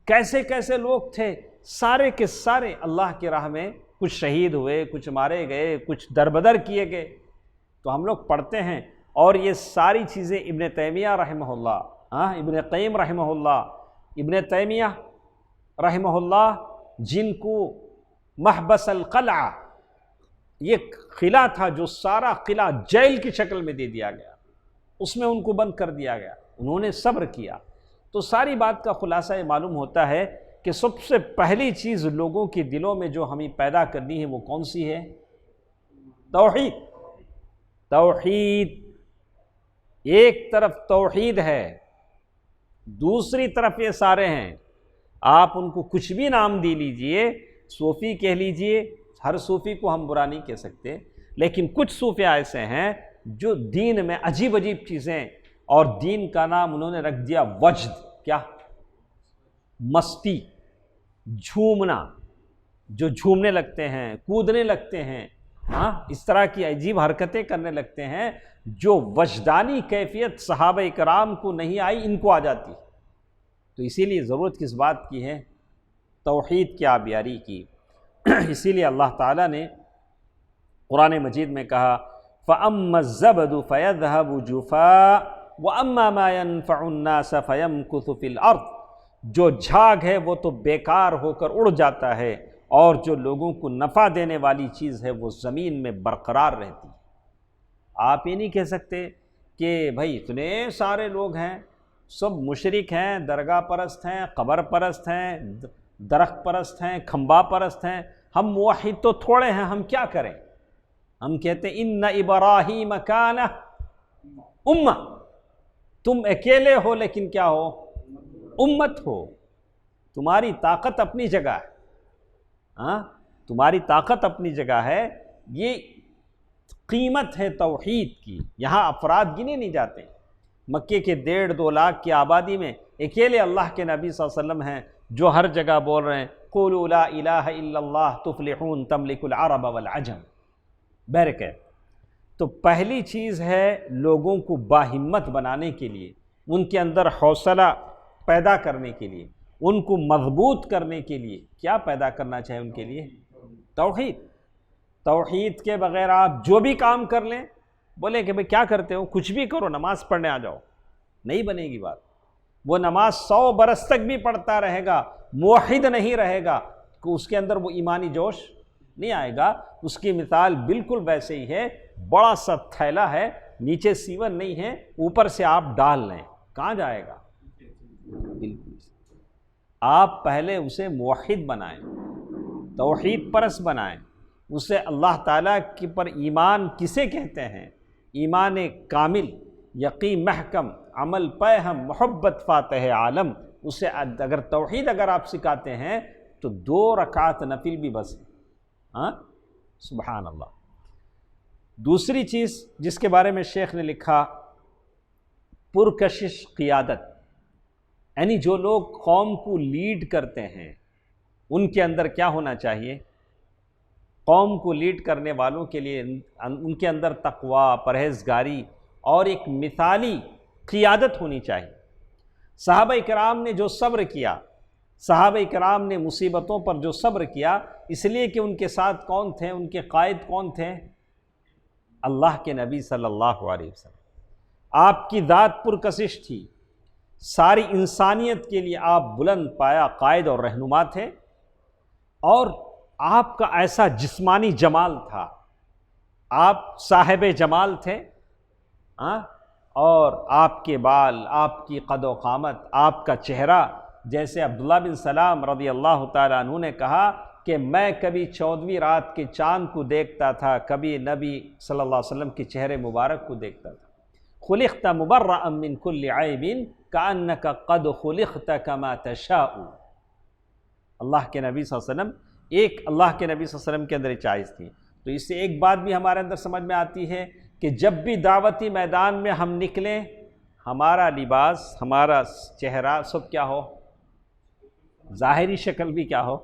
کیسے کیسے لوگ تھے سارے کے سارے اللہ کی راہ میں کچھ شہید ہوئے، کچھ مارے گئے، کچھ دربدر کیے گئے، تو ہم لوگ پڑھتے ہیں۔ اور یہ ساری چیزیں ابن تیمیہ رحمہ اللہ، ابن قیم رحمہ اللہ، ابن تیمیہ رحمہ اللہ جن کو محبس القلعہ، یہ قلعہ تھا جو سارا قلعہ جیل کی شکل میں دے دیا گیا، اس میں ان کو بند کر دیا گیا، انہوں نے صبر کیا۔ تو ساری بات کا خلاصہ یہ معلوم ہوتا ہے کہ سب سے پہلی چیز لوگوں کے دلوں میں جو ہمیں پیدا کرنی ہے وہ کون سی ہے؟ توحید۔ توحید، ایک طرف توحید ہے، دوسری طرف یہ سارے ہیں۔ آپ ان کو کچھ بھی نام دے لیجئے، صوفی کہہ لیجئے، ہر صوفی کو ہم برا نہیں کہہ سکتے، لیکن کچھ صوفیاء ایسے ہیں جو دین میں عجیب عجیب چیزیں، اور دین کا نام انہوں نے رکھ دیا وجد، کیا؟ مستی، جھومنا، جو جھومنے لگتے ہیں، کودنے لگتے ہیں، اس طرح کی عجیب حرکتیں کرنے لگتے ہیں جو وجدانی کیفیت صحابہ کرام کو نہیں آئی، ان کو آ جاتی۔ تو اسی لیے ضرورت کس بات کی ہے؟ توحید کی آبیاری کی۔ اسی لیے اللہ تعالیٰ نے قرآن مجید میں کہا فَأَمَّا الزَّبَدُ فَيَذْهَبُ جُفَاءً وَأَمَّا مَا يَنْفَعُ النَّاسَ فَيَمْكُثُ فِي الْأَرْضِ، جو جھاگ ہے وہ تو بیکار ہو کر اڑ جاتا ہے، اور جو لوگوں کو نفع دینے والی چیز ہے وہ زمین میں برقرار رہتی ہے۔ آپ یہ نہیں کہہ سکتے کہ بھائی اتنے سارے لوگ ہیں، سب مشرک ہیں، درگاہ پرست ہیں، قبر پرست ہیں، درخت پرست ہیں، کھمبا پرست ہیں، ہم موحد تو تھوڑے ہیں، ہم کیا کریں؟ ہم کہتے ہیں ان ابراہیم کان امہ، تم اکیلے ہو لیکن کیا ہو؟ امت ہو۔ تمہاری طاقت اپنی جگہ ہے، تمہاری طاقت اپنی جگہ ہے۔ یہ قیمت ہے توحید کی، یہاں افراد گنے نہیں جاتے۔ مکے کے 1.5-2 لاکھ کی آبادی میں اکیلے اللہ کے نبی صلی اللہ علیہ وسلم ہیں جو ہر جگہ بول رہے ہیں قولوا لا الہ الا اللہ تفلحون تملک العرب والعجم۔ بہرکیف، تو پہلی چیز ہے لوگوں کو باہمت بنانے کے لیے، ان کے اندر حوصلہ پیدا کرنے کے لیے، ان کو مضبوط کرنے کے لیے کیا پیدا کرنا چاہیے ان کے لیے؟ توحید۔ توحید کے بغیر آپ جو بھی کام کر لیں، بولے کہ بھئی کیا کرتے ہو؟ کچھ بھی کرو، نماز پڑھنے آ جاؤ، نہیں بنے گی بات۔ وہ نماز 100 برس تک بھی پڑھتا رہے گا، موحد نہیں رہے گا، کہ اس کے اندر وہ ایمانی جوش نہیں آئے گا۔ اس کی مثال بالکل ویسے ہی ہے، بڑا سا تھیلا ہے، نیچے سیون نہیں ہے، اوپر سے آپ ڈال لیں، کہاں جائے گا؟ بالکل۔ آپ پہلے اسے موحد بنائیں، توحید پرست بنائیں، اسے اللہ تعالیٰ کے پر ایمان کسے کہتے ہیں؟ ایمان کامل، یقین محکم، عمل پے ہم، محبت فاتح عالم۔ اسے اگر توحید اگر آپ سکھاتے ہیں تو 2 رکعت نفل بھی بس ہے۔ سبحان اللہ۔ دوسری چیز جس کے بارے میں شیخ نے لکھا، پرکشش قیادت، یعنی جو لوگ قوم کو لیڈ کرتے ہیں ان کے اندر کیا ہونا چاہیے؟ قوم کو لیڈ کرنے والوں کے لیے ان کے اندر تقوی، پرہیزگاری اور ایک مثالی قیادت ہونی چاہیے۔ صحابہ کرام نے جو صبر کیا، صحابہ کرام نے مصیبتوں پر جو صبر کیا، اس لیے کہ ان کے ساتھ کون تھے؟ ان کے قائد کون تھے؟ اللہ کے نبی صلی اللہ علیہ وسلم۔ آپ کی ذات پرکشش تھی، ساری انسانیت کے لیے آپ بلند پایا قائد اور رہنما تھے، اور آپ کا ایسا جسمانی جمال تھا، آپ صاحب جمال تھے، اور آپ کے بال، آپ کی قد و قامت، آپ کا چہرہ، جیسے عبداللہ بن سلام رضی اللہ تعالیٰ عنہ نے کہا کہ میں کبھی 14ویں رات کے چاند کو دیکھتا تھا، کبھی نبی صلی اللہ علیہ وسلم کے چہرے مبارک کو دیکھتا تھا۔ خلقت مبرأ من كل عیب کأنک قد خلقت کما تشاء۔ اللہ کے نبی صلی اللہ علیہ وسلم، ایک اللہ کے نبی صلی اللہ علیہ وسلم کے اندر یہ چائز تھی۔ تو اس سے ایک بات بھی ہمارے اندر سمجھ میں آتی ہے کہ جب بھی دعوتی میدان میں ہم نکلیں، ہمارا لباس، ہمارا چہرہ سب کیا ہو؟ ظاہری شکل بھی کیا ہو؟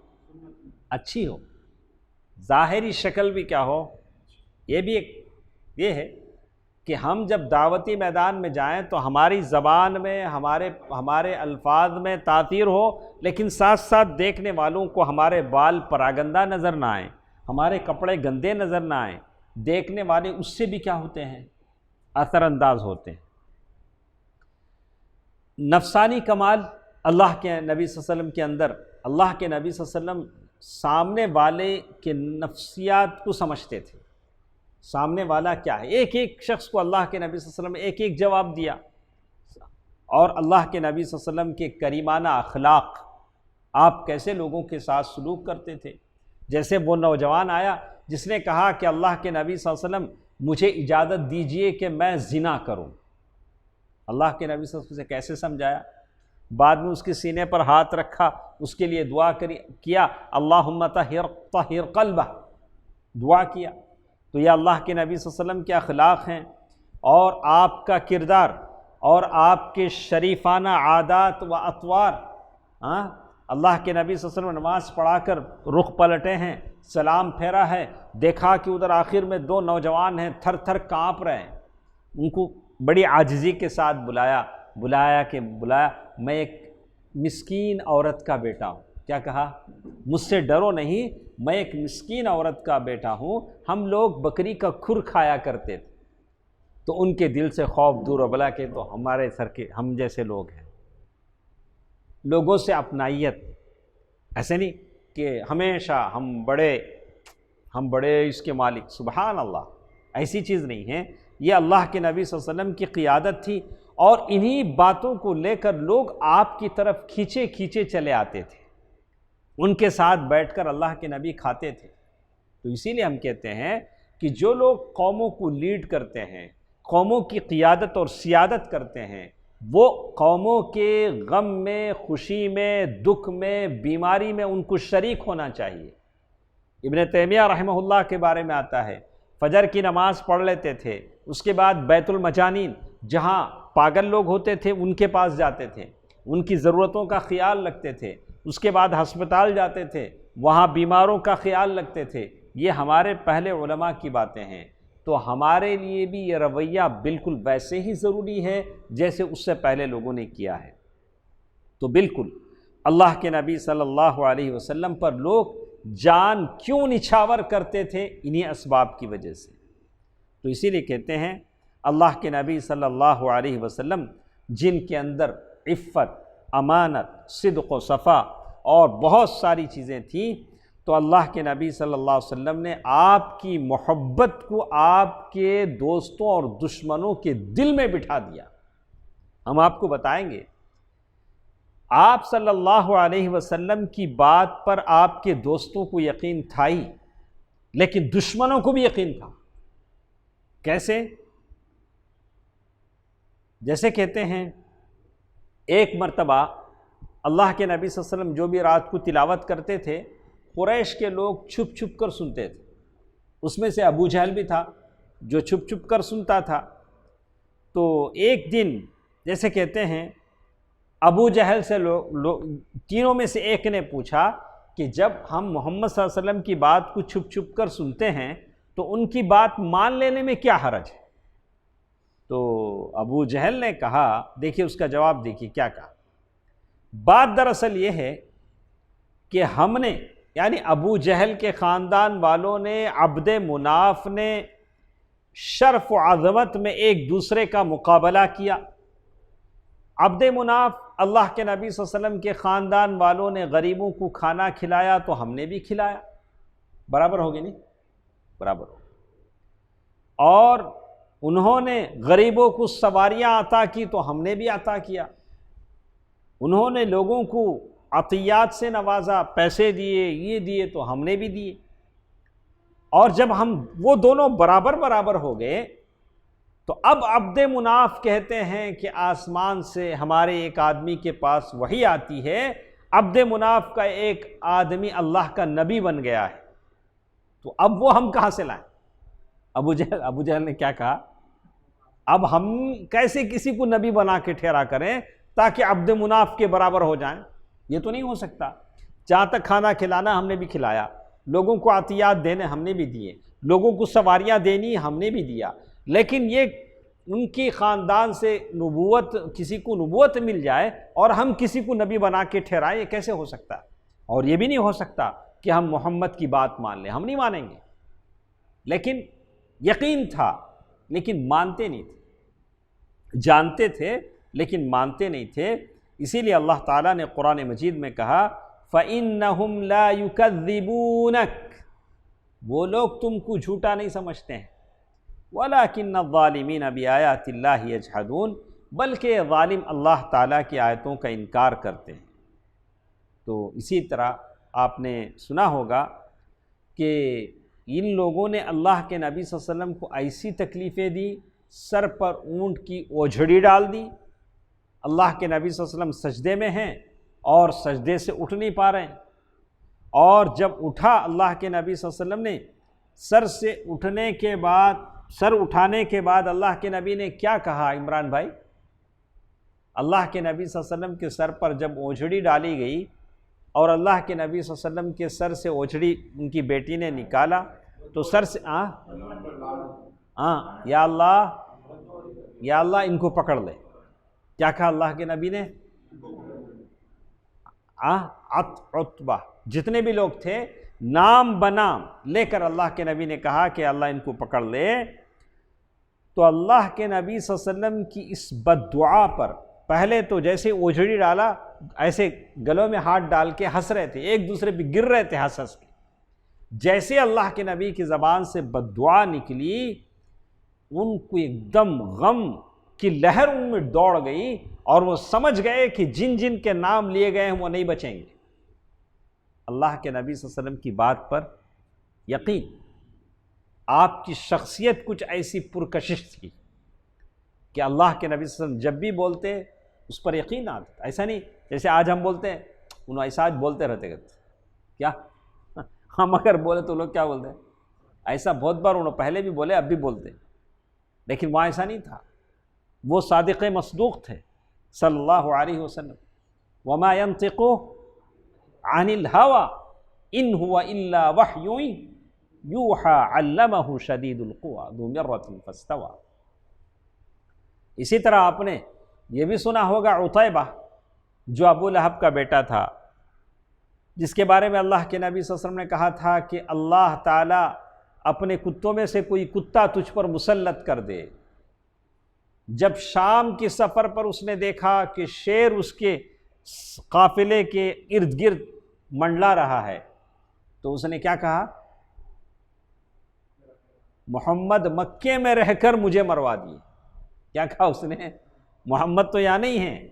اچھی ہو، ظاہری شکل بھی کیا ہو؟ یہ بھی ایک یہ ہے کہ ہم جب دعوتی میدان میں جائیں تو ہماری زبان میں ہمارے الفاظ میں تاثیر ہو، لیکن ساتھ ساتھ دیکھنے والوں کو ہمارے بال پراگندہ نظر نہ آئیں، ہمارے کپڑے گندے نظر نہ آئیں، دیکھنے والے اس سے بھی کیا ہوتے ہیں؟ اثر انداز ہوتے ہیں۔ نفسانی کمال اللہ کے نبی صلی اللہ علیہ وسلم کے اندر، اللہ کے نبی صلی اللہ علیہ وسلم سامنے والے کے نفسیات کو سمجھتے تھے، سامنے والا کیا ہے۔ ایک ایک شخص کو اللہ کے نبی صلی اللہ علیہ وسلم ایک ایک جواب دیا، اور اللہ کے نبی صلی اللہ علیہ وسلم کے کریمانہ اخلاق، آپ کیسے لوگوں کے ساتھ سلوک کرتے تھے۔ جیسے وہ نوجوان آیا جس نے کہا کہ اللہ کے نبی صلی اللہ علیہ وسلم مجھے اجازت دیجئے کہ میں زنا کروں، اللہ کے نبی صلی اللہ علیہ وسلم سے کیسے سمجھایا، بعد میں اس کے سینے پر ہاتھ رکھا، اس کے لیے دعا کیا، اللہم طہر قلبہ، دعا کیا۔ تو یہ اللہ کے نبی صلی اللہ علیہ وسلم کے اخلاق ہیں، اور آپ کا کردار اور آپ کے شریفانہ عادات و اطوار۔ اللہ کے نبی صلی اللہ علیہ وسلم نماز پڑھا کر رخ پلٹے ہیں، سلام پھیرا ہے، دیکھا کہ ادھر آخر میں دو نوجوان ہیں، تھر تھر کانپ رہے ہیں، ان کو بڑی عاجزی کے ساتھ بلایا میں ایک مسکین عورت کا بیٹا ہوں۔ کیا کہا؟ مجھ سے ڈرو نہیں، میں ایک مسکین عورت کا بیٹا ہوں، ہم لوگ بکری کا کھر کھایا کرتے تھے۔ تو ان کے دل سے خوف دور بلا کہ تو ہمارے سر کے ہم جیسے لوگ ہیں۔ لوگوں سے اپنائیت، ایسے نہیں کہ ہمیشہ ہم بڑے اس کے مالک، سبحان اللہ، ایسی چیز نہیں ہے۔ یہ اللہ کے نبی صلی اللہ علیہ وسلم کی قیادت تھی، اور انہی باتوں کو لے کر لوگ آپ کی طرف کھینچے چلے آتے تھے، ان کے ساتھ بیٹھ کر اللہ کے نبی کھاتے تھے۔ تو اسی لیے ہم کہتے ہیں کہ جو لوگ قوموں کو لیڈ کرتے ہیں، قوموں کی قیادت اور سیادت کرتے ہیں، وہ قوموں کے غم میں، خوشی میں، دکھ میں، بیماری میں ان کو شریک ہونا چاہیے۔ ابن تیمیہ رحمہ اللہ کے بارے میں آتا ہے، فجر کی نماز پڑھ لیتے تھے، اس کے بعد بیت المجانین، جہاں پاگل لوگ ہوتے تھے ان کے پاس جاتے تھے، ان کی ضرورتوں کا خیال رکھتے تھے، اس کے بعد ہسپتال جاتے تھے، وہاں بیماروں کا خیال رکھتے تھے۔ یہ ہمارے پہلے علماء کی باتیں ہیں، تو ہمارے لیے بھی یہ رویہ بالکل ویسے ہی ضروری ہے جیسے اس سے پہلے لوگوں نے کیا ہے۔ تو بالکل اللہ کے نبی صلی اللہ علیہ وسلم پر لوگ جان کیوں نچھاور کرتے تھے؟ انہی اسباب کی وجہ سے۔ تو اسی لیے کہتے ہیں اللہ کے نبی صلی اللہ علیہ وسلم جن کے اندر عفت، امانت، صدق و صفا اور بہت ساری چیزیں تھیں، تو اللہ کے نبی صلی اللہ علیہ وسلم نے آپ کی محبت کو آپ کے دوستوں اور دشمنوں کے دل میں بٹھا دیا۔ ہم آپ کو بتائیں گے، آپ صلی اللہ علیہ وسلم کی بات پر آپ کے دوستوں کو یقین تھا ہی، لیکن دشمنوں کو بھی یقین تھا۔ کیسے؟ جیسے کہتے ہیں ایک مرتبہ اللہ کے نبی صلی اللہ علیہ وسلم جو بھی رات کو تلاوت کرتے تھے، قریش کے لوگ چھپ چھپ کر سنتے تھے۔ اس میں سے ابو جہل بھی تھا جو چھپ چھپ کر سنتا تھا۔ تو ایک دن جیسے کہتے ہیں ابو جہل سے تینوں میں سے ایک نے پوچھا کہ جب ہم محمد صلی اللہ علیہ وسلم کی بات کو چھپ چھپ کر سنتے ہیں تو ان کی بات مان لینے میں کیا حرج ہے؟ تو ابو جہل نے کہا، دیکھیے اس کا جواب دیکھیے کیا کہا۔ بات دراصل یہ ہے کہ ہم نے، یعنی ابو جہل کے خاندان والوں نے، عبد مناف نے شرف و عظمت میں ایک دوسرے کا مقابلہ کیا۔ عبد مناف اللہ کے نبی صلی اللہ علیہ وسلم کے خاندان والوں نے غریبوں کو کھانا کھلایا تو ہم نے بھی کھلایا، برابر ہوگی نہیں؟ برابر ہو۔ اور انہوں نے غریبوں کو سواریاں عطا کی تو ہم نے بھی عطا کیا۔ انہوں نے لوگوں کو عطیات سے نوازا، پیسے دیے، یہ دیے تو ہم نے بھی دیے۔ اور جب ہم وہ دونوں برابر ہو گئے تو اب عبد مناف کہتے ہیں کہ آسمان سے ہمارے ایک آدمی کے پاس وحی آتی ہے، عبد مناف کا ایک آدمی اللہ کا نبی بن گیا ہے، تو اب وہ ہم کہاں سے لائیں؟ ابو جہل نے کیا کہا؟ اب ہم کیسے کسی کو نبی بنا کے ٹھہرا کریں تاکہ عبد مناف کے برابر ہو جائیں؟ یہ تو نہیں ہو سکتا۔ جہاں تک کھانا کھلانا ہم نے بھی کھلایا، لوگوں کو عطیات دینے ہم نے بھی دیے، لوگوں کو سواریاں دینی ہم نے بھی دیا، لیکن یہ ان کی خاندان سے نبوت، کسی کو نبوت مل جائے اور ہم کسی کو نبی بنا کے ٹھہرائیں، یہ کیسے ہو سکتا ہے؟ اور یہ بھی نہیں ہو سکتا کہ ہم محمد کی بات مان لیں، ہم نہیں مانیں گے۔ لیکن یقین تھا لیکن مانتے نہیں تھے، جانتے تھے لیکن مانتے نہیں تھے۔ اسی لیے اللہ تعالیٰ نے قرآن مجید میں کہا فَإِنَّهُمْ لَا يُكَذِّبُونَكَ، وہ لوگ تم کو جھوٹا نہیں سمجھتے ہیں، وَلَكِنَّ الظَّالِمِينَ بِآيَاتِ اللَّهِ يَجْحَدُونَ، بلکہ ظالم اللہ تعالیٰ کی آیتوں کا انکار کرتے ہیں۔ تو اسی طرح آپ نے سنا ہوگا کہ ان لوگوں نے اللہ کے نبی صلی اللہ علیہ وسلم کو ایسی تکلیفیں دی، سر پر اونٹ کی اوجھڑی ڈال دی۔ اللہ کے نبی صلی اللہ علیہ وسلم سجدے میں ہیں اور سجدے سے اٹھ نہیں پا رہے ہیں، اور جب اٹھا اللہ کے نبی صلی اللہ علیہ وسلم نے، سر سے اٹھنے کے بعد، سر اٹھانے کے بعد اللہ کے نبی نے کیا کہا عمران بھائی؟ اللہ کے نبی صلی اللہ علیہ وسلم کے سر پر جب اوجھڑی ڈالی گئی اور اللہ کے نبی صلی اللہ علیہ وسلم کے سر سے اوجھڑی ان کی بیٹی نے نکالا تو سر سے یا اللہ ان کو پکڑ لے۔ کیا کہا اللہ کے نبی نے؟ عتبہ، جتنے بھی لوگ تھے نام بنام لے کر اللہ کے نبی نے کہا کہ اللہ ان کو پکڑ لے۔ تو اللہ کے نبی صلی اللہ علیہ وسلم کی اس بد دعا پر پہلے تو جیسے اوجھڑی ڈالا ایسے گلوں میں ہاتھ ڈال کے ہنس رہے تھے، ایک دوسرے پہ گر رہے تھے ہنس ہنس کے۔ جیسے اللہ کے نبی کی زبان سے بد دعا نکلی، ان کو ایک دم غم کی لہر ان میں دوڑ گئی اور وہ سمجھ گئے کہ جن جن کے نام لیے گئے ہیں وہ نہیں بچیں گے۔ اللہ کے نبی صلی اللہ علیہ وسلم کی بات پر یقین، آپ کی شخصیت کچھ ایسی پرکشش تھی کہ اللہ کے نبی صلی اللہ علیہ وسلم جب بھی بولتے اس پر یقین آتا۔ ایسا نہیں جیسے آج ہم بولتے ہیں، انہوں ایسا آج بولتے رہتے کیا ہم اگر بولے تو لوگ کیا بولتے ہیں؟ ایسا بہت بار انہوں پہلے بھی بولے، اب بھی بولتے، لیکن وہاں ایسا نہیں تھا۔ وہ صادق مصدوق تھے صلی اللہ علیہ وسلم۔ وما ينطق عن الهوى ان هو الا وحی یوحى علمہ شدید القوى ذو مرۃ فاستوى۔ اسی طرح آپ نے یہ بھی سنا ہوگا عتیبہ جو ابو لہب کا بیٹا تھا، جس کے بارے میں اللہ کے نبی صلی اللہ علیہ وسلم نے کہا تھا کہ اللہ تعالیٰ اپنے کتوں میں سے کوئی کتا تجھ پر مسلط کر دے۔ جب شام کے سفر پر اس نے دیکھا کہ شیر اس کے قافلے کے ارد گرد منڈلا رہا ہے تو اس نے کیا کہا؟ محمد مکے میں رہ کر مجھے مروا دیے۔ کیا کہا اس نے؟ محمد تو یہاں نہیں ہیں،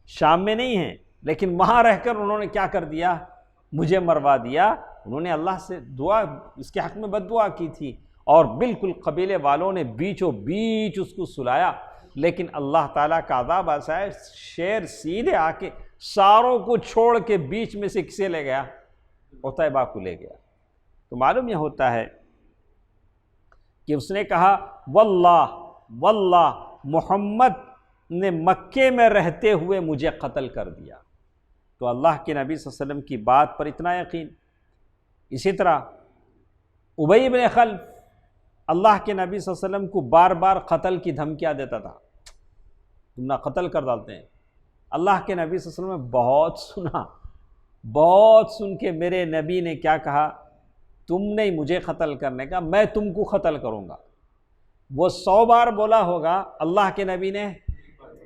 شام میں نہیں ہیں، لیکن وہاں رہ کر انہوں نے کیا کر دیا؟ مجھے مروا دیا۔ انہوں نے اللہ سے دعا اس کے حق میں بد دعا کی تھی اور بالکل قبیلے والوں نے بیچوں بیچ اس کو سلایا، لیکن اللہ تعالیٰ کا عذاب ایسا ہے، شیر سیدھے آ کے ساروں کو چھوڑ کے بیچ میں سے کسے لے گیا؟ عتیبہ کو لے گیا۔ تو معلوم یہ ہوتا ہے کہ اس نے کہا واللہ محمد نے مکے میں رہتے ہوئے مجھے قتل کر دیا۔ تو اللہ کے نبی صلی اللہ علیہ وسلم کی بات پر اتنا یقین۔ اسی طرح ابی بن خلف اللہ کے نبی صلی اللہ علیہ وسلم کو بار بار قتل کی دھمکیاں دیتا تھا، تم نہ قتل کر ڈالتے ہیں۔ اللہ کے نبی صلی اللہ علیہ وسلم نے بہت سنا، بہت سن کے میرے نبی نے کیا کہا؟ تم نہیں مجھے قتل کرنے کا، میں تم کو قتل کروں گا۔ وہ 100 بار بولا ہوگا، اللہ کے نبی نے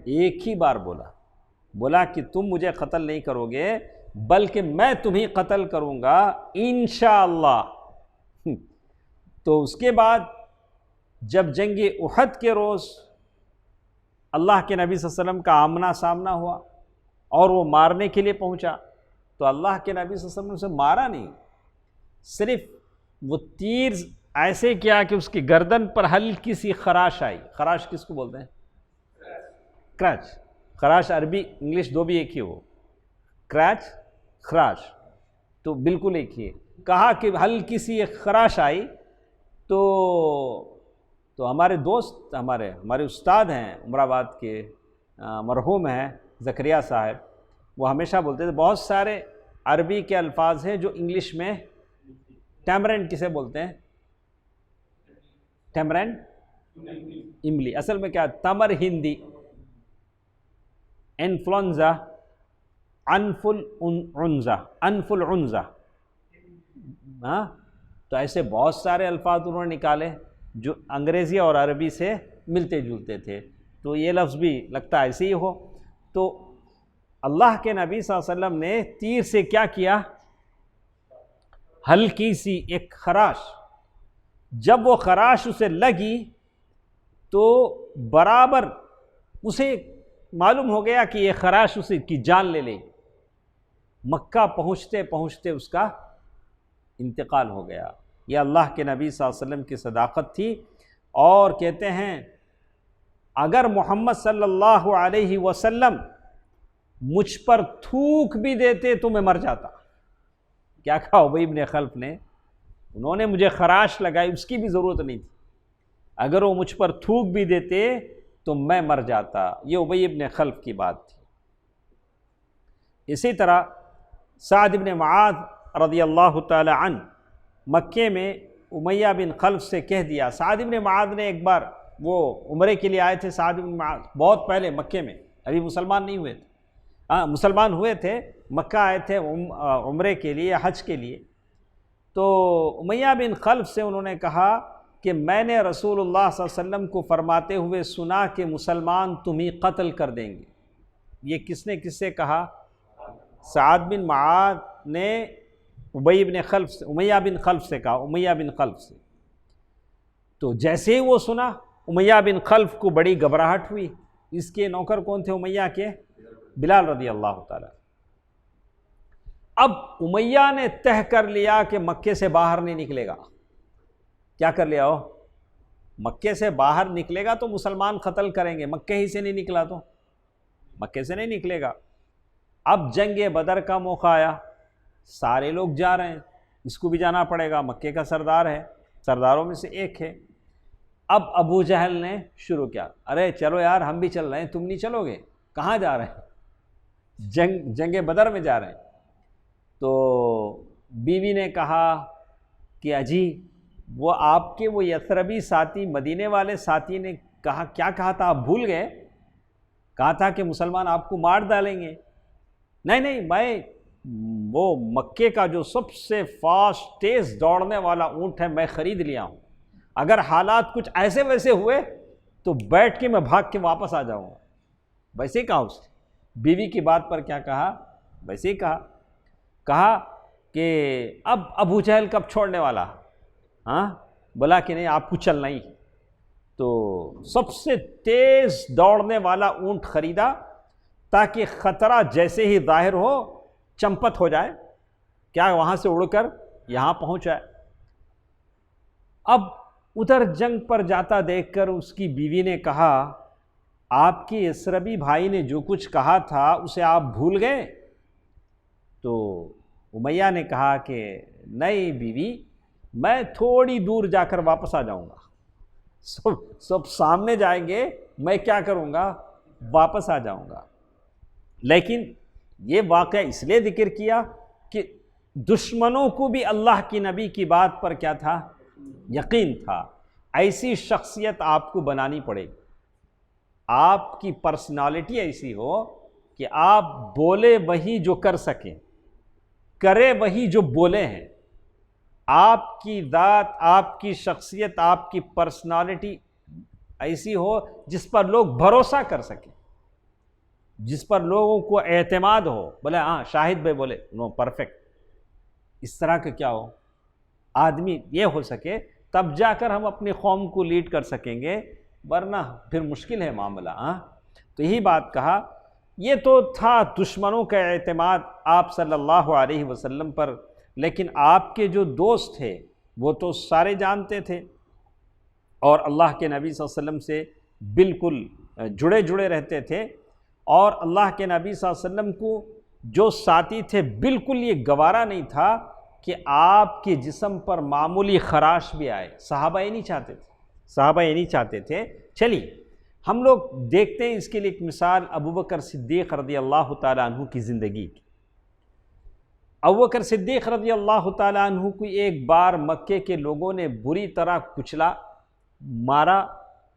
ایک ہی بار بولا کہ تم مجھے قتل نہیں کرو گے بلکہ میں تمہیں قتل کروں گا انشاءاللہ۔ تو اس کے بعد جب جنگ احد کے روز اللہ کے نبی صلی اللہ علیہ وسلم کا آمنا سامنا ہوا اور وہ مارنے کے لیے پہنچا، تو اللہ کے نبی صلی اللہ علیہ وسلم نے اسے مارا نہیں، صرف وہ تیر ایسے کیا کہ اس کی گردن پر ہلکی سی خراش آئی۔ خراش کس کو بولتے ہیں؟ کرچ۔ خراش عربی انگلش دو بھی ایک ہی ہو، کرچ خراش تو بالکل ایک ہی ہے۔ کہا کہ ہلکی سی ایک خراش آئی تو ہمارے دوست ہمارے استاد ہیں عمر آباد کے، مرحوم ہیں زکریا صاحب، وہ ہمیشہ بولتے تھے بہت سارے عربی کے الفاظ ہیں جو انگلش میں ٹیمرنٹ کسے بولتے ہیں؟ ٹیمرنٹ املی، اصل میں کیا تمر ہندی، انفلونزا، انف العنزہ، ہاں، تو ایسے بہت سارے الفاظ انہوں نے نکالے جو انگریزی اور عربی سے ملتے جلتے تھے، تو یہ لفظ بھی لگتا ایسے ہی ہو۔ تو اللہ کے نبی صلی اللہ علیہ وسلم نے تیر سے کیا کیا، ہلکی سی ایک خراش، جب وہ خراش اسے لگی تو برابر اسے معلوم ہو گیا کہ یہ خراش اسے کی جان لے لے، مکہ پہنچتے پہنچتے اس کا انتقال ہو گیا۔ یہ اللہ کے نبی صلی اللہ علیہ وسلم کی صداقت تھی، اور کہتے ہیں اگر محمد صلی اللہ علیہ وسلم مجھ پر تھوک بھی دیتے تو میں مر جاتا۔ کیا کہا ابی بن خلف نے، انہوں نے مجھے خراش لگائی، اس کی بھی ضرورت نہیں تھی، اگر وہ مجھ پر تھوک بھی دیتے تو میں مر جاتا۔ یہ ابی بن خلف کی بات تھی۔ اسی طرح سعد بن معاذ رضی اللہ تعالی عنہ مکے میں امیہ بن خلف سے کہہ دیا۔ سعد بن معاذ نے ایک بار، وہ عمرے کے لیے آئے تھے، سعد بن معاذ بہت پہلے مکے میں، ابھی مسلمان نہیں ہوئے تھے، مسلمان ہوئے تھے، مکہ آئے تھے عمرے کے لیے، حج کے لیے۔ تو امیہ بن خلف سے انہوں نے کہا کہ میں نے رسول اللہ صلی اللہ علیہ وسلم کو فرماتے ہوئے سنا کہ مسلمان تمہیں قتل کر دیں گے۔ یہ کس نے کس سے کہا؟ سعد بن معاذ نے امیہ بن خلف سے کہا، امیہ بن خلف سے۔ تو جیسے ہی وہ سنا، امیہ بن خلف کو بڑی گھبراہٹ ہوئی۔ اس کے نوکر کون تھے امیہ کے؟ بلال رضی اللہ تعالی۔ اب امیہ نے طے کر لیا کہ مکے سے باہر نہیں نکلے گا۔ کیا کر لیا ہو؟ مکے سے باہر نکلے گا تو مسلمان قتل کریں گے، مکے ہی سے نہیں نکلا تو مکے سے نہیں نکلے گا۔ اب جنگ بدر کا موقع آیا، سارے لوگ جا رہے ہیں، اس کو بھی جانا پڑے گا، مکے کا سردار ہے، سرداروں میں سے ایک ہے۔ اب ابو جہل نے شروع کیا، ارے چلو یار ہم بھی چل رہے ہیں، تم نہیں چلو گے؟ کہاں جا رہے ہیں؟ جنگ بدر میں جا رہے ہیں۔ تو بیوی نے کہا کہ اجی وہ آپ کے وہ یثربی ساتھی، مدینے والے ساتھی نے کہا، کیا کہا تھا آپ بھول گئے؟ کہا تھا کہ مسلمان آپ کو مار ڈالیں گے۔ نہیں، میں وہ مکے کا جو سب سے فاسٹ تیز دوڑنے والا اونٹ ہے میں خرید لیا ہوں، اگر حالات کچھ ایسے ویسے ہوئے تو بیٹھ کے میں بھاگ کے واپس آ جاؤں گا۔ ویسے ہی کہا اس نے، بیوی کی بات پر کیا کہا؟ ویسے ہی کہا کہ اب ابو جہل کب چھوڑنے والا؟ ہاں، بولا کہ نہیں آپ کو چلنا ہی۔ تو سب سے تیز دوڑنے والا اونٹ خریدا تاکہ خطرہ جیسے ہی ظاہر ہو چمپت ہو جائے، کیا وہاں سے اڑ کر یہاں پہنچ جائے۔ اب ادھر جنگ پر جاتا دیکھ کر اس کی بیوی نے کہا، آپ کے یثربی بھائی نے جو کچھ کہا تھا اسے آپ بھول گئے؟ تو امیہ نے کہا کہ نہیں بیوی، میں تھوڑی دور جا کر واپس آ جاؤں گا، سب سامنے جائیں گے، میں کیا کروں گا؟ واپس آ جاؤں گا۔ لیکن یہ واقعہ اس لیے ذکر کیا کہ دشمنوں کو بھی اللہ کی نبی کی بات پر کیا تھا؟ یقین تھا۔ ایسی شخصیت آپ کو بنانی پڑے گی، آپ کی پرسنالٹی ایسی ہو کہ آپ بولے وہی جو کر سکیں، کرے وہی جو بولے ہیں۔ آپ کی ذات، آپ کی شخصیت، آپ کی پرسنالٹی ایسی ہو جس پر لوگ بھروسہ کر سکیں، جس پر لوگوں کو اعتماد ہو، بولے ہاں شاہد بھائی بولے نو پرفیکٹ، اس طرح کا کیا ہو آدمی یہ ہو سکے، تب جا کر ہم اپنی قوم کو لیڈ کر سکیں گے، ورنہ پھر مشکل ہے معاملہ۔ تو یہی بات کہا، یہ تو تھا دشمنوں کا اعتماد آپ صلی اللہ علیہ وسلم پر، لیکن آپ کے جو دوست تھے وہ تو سارے جانتے تھے اور اللہ کے نبی صلی اللہ علیہ وسلم سے بالکل جڑے رہتے تھے، اور اللہ کے نبی صلی اللہ علیہ وسلم کو جو ساتھی تھے بالکل یہ گوارا نہیں تھا کہ آپ کے جسم پر معمولی خراش بھی آئے۔ صحابہ یہ نہیں چاہتے تھے۔ چلیے ہم لوگ دیکھتے ہیں اس کے لیے ایک مثال ابوبکر صدیق رضی اللہ تعالیٰ عنہ کی زندگی کی۔ ابوبکر صدیق رضی اللہ تعالیٰ عنہ کو ایک بار مکے کے لوگوں نے بری طرح کچلا، مارا،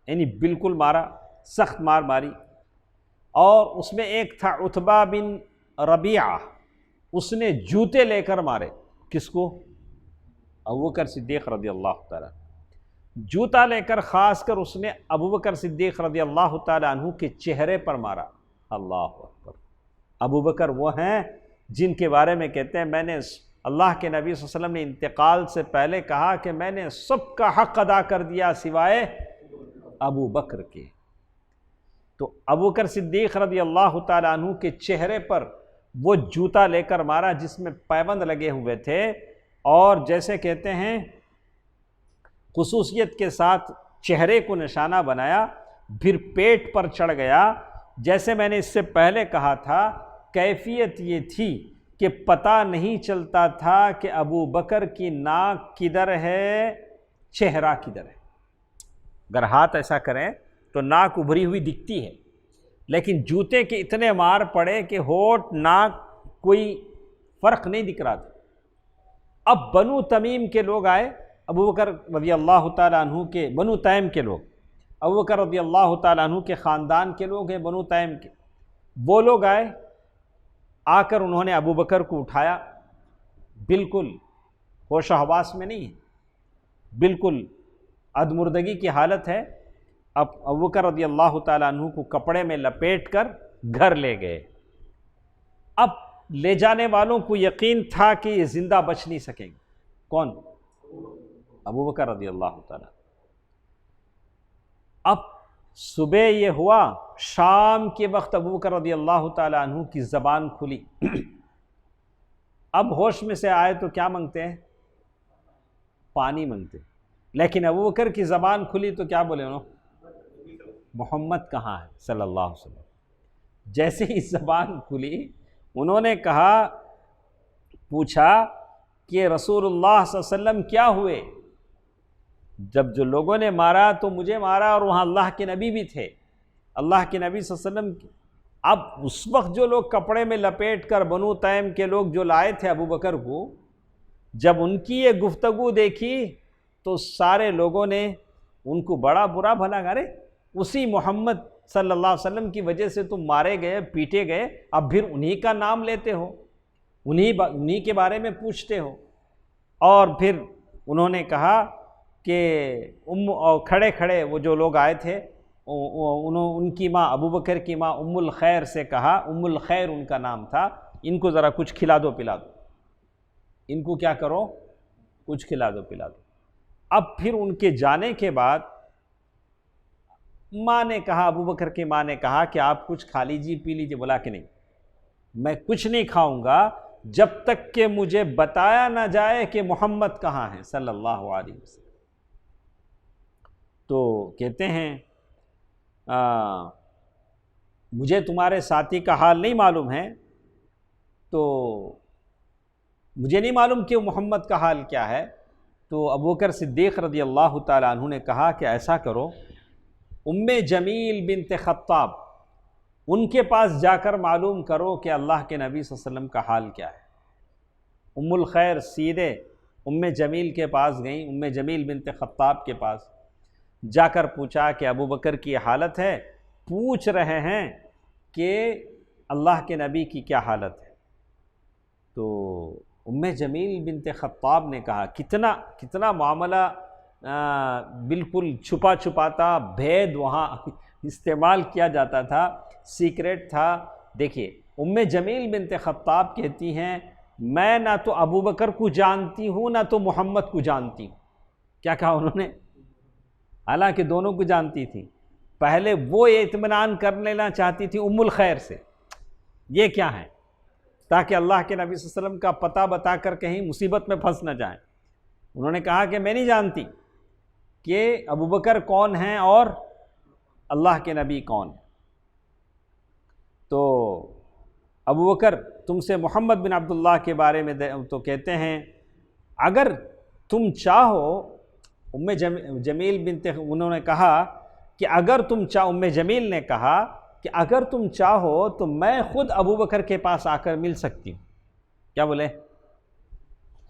یعنی بالکل مارا، سخت مار ماری۔ اور اس میں ایک تھا عتبہ بن ربیعہ، اس نے جوتے لے کر مارے۔ کس کو؟ ابوبکر صدیق رضی اللہ تعالیٰ۔ جوتا لے کر خاص کر اس نے ابوبکر صدیق رضی اللہ تعالیٰ عنہ کے چہرے پر مارا۔ اللہ اکبر۔ ابوبکر وہ ہیں جن کے بارے میں کہتے ہیں میں نے اللہ کے نبی صلی اللہ علیہ وسلم نے انتقال سے پہلے کہا کہ میں نے سب کا حق ادا کر دیا سوائے ابو بکر کے۔ تو ابوبکر صدیق رضی اللہ تعالیٰ عنہ کے چہرے پر وہ جوتا لے کر مارا جس میں پیبند لگے ہوئے تھے، اور جیسے کہتے ہیں خصوصیت کے ساتھ چہرے کو نشانہ بنایا، پھر پیٹ پر چڑھ گیا۔ جیسے میں نے اس سے پہلے کہا تھا، کیفیت یہ تھی کہ پتہ نہیں چلتا تھا کہ ابو بکر کی ناک کدھر ہے، چہرہ کدھر ہے۔ اگر ہاتھ ایسا کریں تو ناک ابھری ہوئی دکھتی ہے، لیکن جوتے کے اتنے مار پڑے کہ ہونٹ ناک کوئی فرق نہیں دکھ رہا تھا۔ اب بنو تمیم کے لوگ آئے، ابو بکر رضی اللہ تعالیٰ عنہ کے، بنو تیم کے لوگ، ابو بکر رضی اللہ تعالیٰ عنہ کے خاندان کے لوگ ہیں بنو تیم کے، وہ لوگ آئے، آ کر انہوں نے ابو بکر کو اٹھایا، بالکل ہوش و حواس میں نہیں ہے، بالکل ادمردگی کی حالت ہے۔ اب ابو بکر رضی اللہ تعالیٰ عنہ کو کپڑے میں لپیٹ کر گھر لے گئے۔ اب لے جانے والوں کو یقین تھا کہ یہ زندہ بچ نہیں سکیں گے۔ کون؟ ابو بکر رضی اللہ تعالیٰ۔ اب صبح یہ ہوا، شام کے وقت ابو بکر رضی اللہ تعالیٰ عنہ کی زبان کھلی۔ اب ہوش میں سے آئے تو کیا مانگتے ہیں؟ پانی مانگتے ہیں۔ لیکن ابو بکر کی زبان کھلی تو کیا بولے انہوں؟ محمد کہاں ہے صلی اللہ علیہ وسلم۔ جیسے ہی زبان کھلی انہوں نے کہا، پوچھا کہ رسول اللہ صلی اللہ علیہ وسلم کیا ہوئے؟ جب جو لوگوں نے مارا تو مجھے مارا، اور وہاں اللہ کے نبی بھی تھے، اللہ کے نبی صلی اللہ علیہ وسلم۔ اب اس وقت جو لوگ کپڑے میں لپیٹ کر بنو تیم کے لوگ جو لائے تھے ابو بکر کو، جب ان کی یہ گفتگو دیکھی تو سارے لوگوں نے ان کو بڑا برا بھلا کرے، اسی محمد صلی اللہ علیہ وسلم کی وجہ سے تم مارے گئے، پیٹے گئے، اب پھر انہی کا نام لیتے ہو، انہی کے بارے میں پوچھتے ہو۔ اور پھر انہوں نے کہا کہ کھڑے کھڑے وہ جو لوگ آئے تھے ان کی ماں، ابو بکر کی ماں ام الخیر سے کہا، ام الخیر ان کا نام تھا، ان کو ذرا کچھ کھلا دو پلا دو، ان کو کیا کرو، کچھ کھلا دو پلا دو۔ اب پھر ان کے جانے کے بعد ماں نے کہا، ابو بکر کی ماں نے کہا کہ آپ کچھ کھا لیجیے پی لیجیے۔ بولا کہ نہیں، میں کچھ نہیں کھاؤں گا جب تک کہ مجھے بتایا نہ جائے کہ محمد کہاں ہے صلی اللہ علیہ وسلم۔ تو کہتے ہیں مجھے تمہارے ساتھی کا حال نہیں معلوم ہے، تو مجھے نہیں معلوم کہ محمد کا حال کیا ہے۔ تو ابو بکر صدیق رضی اللہ تعالیٰ عنہ نے کہا کہ ایسا کرو، ام جمیل بنت خطاب ان کے پاس جا کر معلوم کرو کہ اللہ کے نبی صلی اللہ علیہ وسلم کا حال کیا ہے۔ ام الخیر سیدھے ام جمیل کے پاس گئیں، ام جمیل بنت خطاب کے پاس جا کر پوچھا کہ ابو بکر کی حالت ہے، پوچھ رہے ہیں کہ اللہ کے نبی کی کیا حالت ہے۔ تو ام جمیل بنت خطاب نے کہا، کتنا معاملہ بالکل چھپا چھپاتا بھید وہاں استعمال کیا جاتا تھا، سیکریٹ تھا۔ دیکھیے ام جمیل بنت خطاب کہتی ہیں، میں نہ تو ابو بکر کو جانتی ہوں نہ تو محمد کو جانتی ہوں۔ کیا کہا انہوں نے؟ حالانکہ دونوں کو جانتی تھی، پہلے وہ اطمینان کر لینا چاہتی تھی ام الخیر سے، یہ کیا ہے، تاکہ اللہ کے نبی صلی اللہ علیہ وسلم کا پتہ بتا کر کہیں مصیبت میں پھنس نہ جائیں۔ انہوں نے کہا کہ میں نہیں جانتی کہ ابو بکر کون ہیں اور اللہ کے نبی کون ہیں۔ تو ابو بکر تم سے محمد بن عبداللہ کے بارے میں تو کہتے ہیں، اگر تم چاہو، ام جمیل بنت انہوں نے کہا کہ اگر تم ام جمیل نے کہا کہ اگر تم چاہو تو میں خود ابو بکر کے پاس آ کر مل سکتی ہوں۔ کیا بولے؟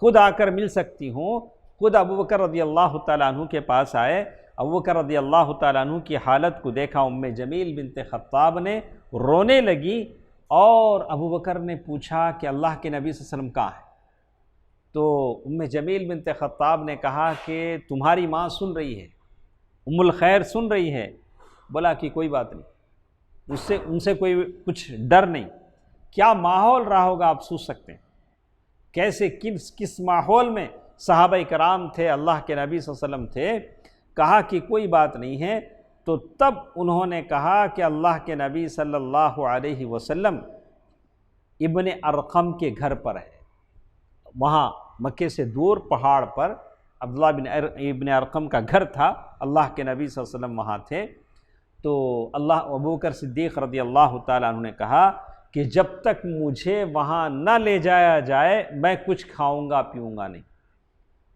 خود آ کر مل سکتی ہوں۔ خود ابو بکر رضی اللہ تعالیٰ عنہ کے پاس آئے، ابو بکر رضی اللہ تعالیٰ عنہ کی حالت کو دیکھا ام جمیل بنت خطاب نے رونے لگی، اور ابو بکر نے پوچھا کہ اللہ کے نبی صلی اللہ علیہ وسلم کہاں ہے؟ تو ام جمیل بنت خطاب نے کہا کہ تمہاری ماں سن رہی ہے، ام الخیر سن رہی ہے۔ بولا کہ کوئی بات نہیں، ان سے کوئی کچھ ڈر نہیں۔ کیا ماحول رہا ہوگا آپ سوچ سکتے ہیں، کیسے کس ماحول میں صحابہ کرام تھے، اللہ کے نبی صلی اللہ علیہ وسلم تھے۔ کہا کہ کوئی بات نہیں ہے، تو تب انہوں نے کہا کہ اللہ کے نبی صلی اللہ علیہ وسلم ابن ارقم کے گھر پر ہے، وہاں مکے سے دور پہاڑ پر عبداللہ ابن ارقم کا گھر تھا، اللہ کے نبی صلی اللہ علیہ وسلم وہاں تھے۔ تو ابو بکر صدیق رضی اللہ تعالیٰ عنہ نے کہا کہ جب تک مجھے وہاں نہ لے جایا جائے میں کچھ کھاؤں گا پیوں گا نہیں۔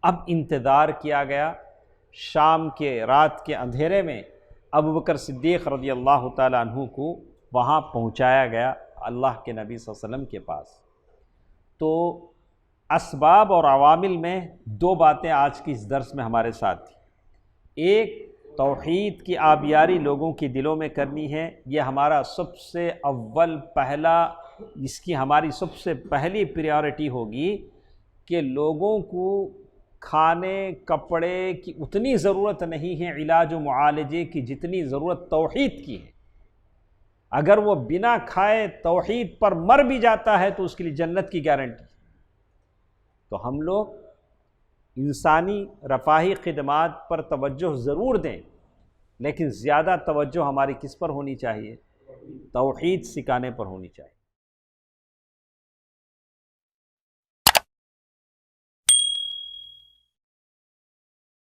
اب انتظار کیا گیا، شام کے رات کے اندھیرے میں ابو بکر صدیق رضی اللہ تعالیٰ عنہ کو وہاں پہنچایا گیا اللہ کے نبی صلی اللہ علیہ وسلم کے پاس۔ تو اسباب اور عوامل میں دو باتیں آج کی اس درس میں ہمارے ساتھ تھیں۔ ایک، توحید کی آبیاری لوگوں کی دلوں میں کرنی ہے، یہ ہمارا سب سے پہلا، اس کی ہماری سب سے پہلی پریارٹی ہوگی کہ لوگوں کو کھانے کپڑے کی اتنی ضرورت نہیں ہے، علاج و معالجے کی جتنی ضرورت توحید کی ہے۔ اگر وہ بنا کھائے توحید پر مر بھی جاتا ہے تو اس کے لیے جنت کی گارنٹی۔ تو ہم لوگ انسانی رفاہی خدمات پر توجہ ضرور دیں، لیکن زیادہ توجہ ہماری کس پر ہونی چاہیے؟ توحید سکھانے پر ہونی چاہیے۔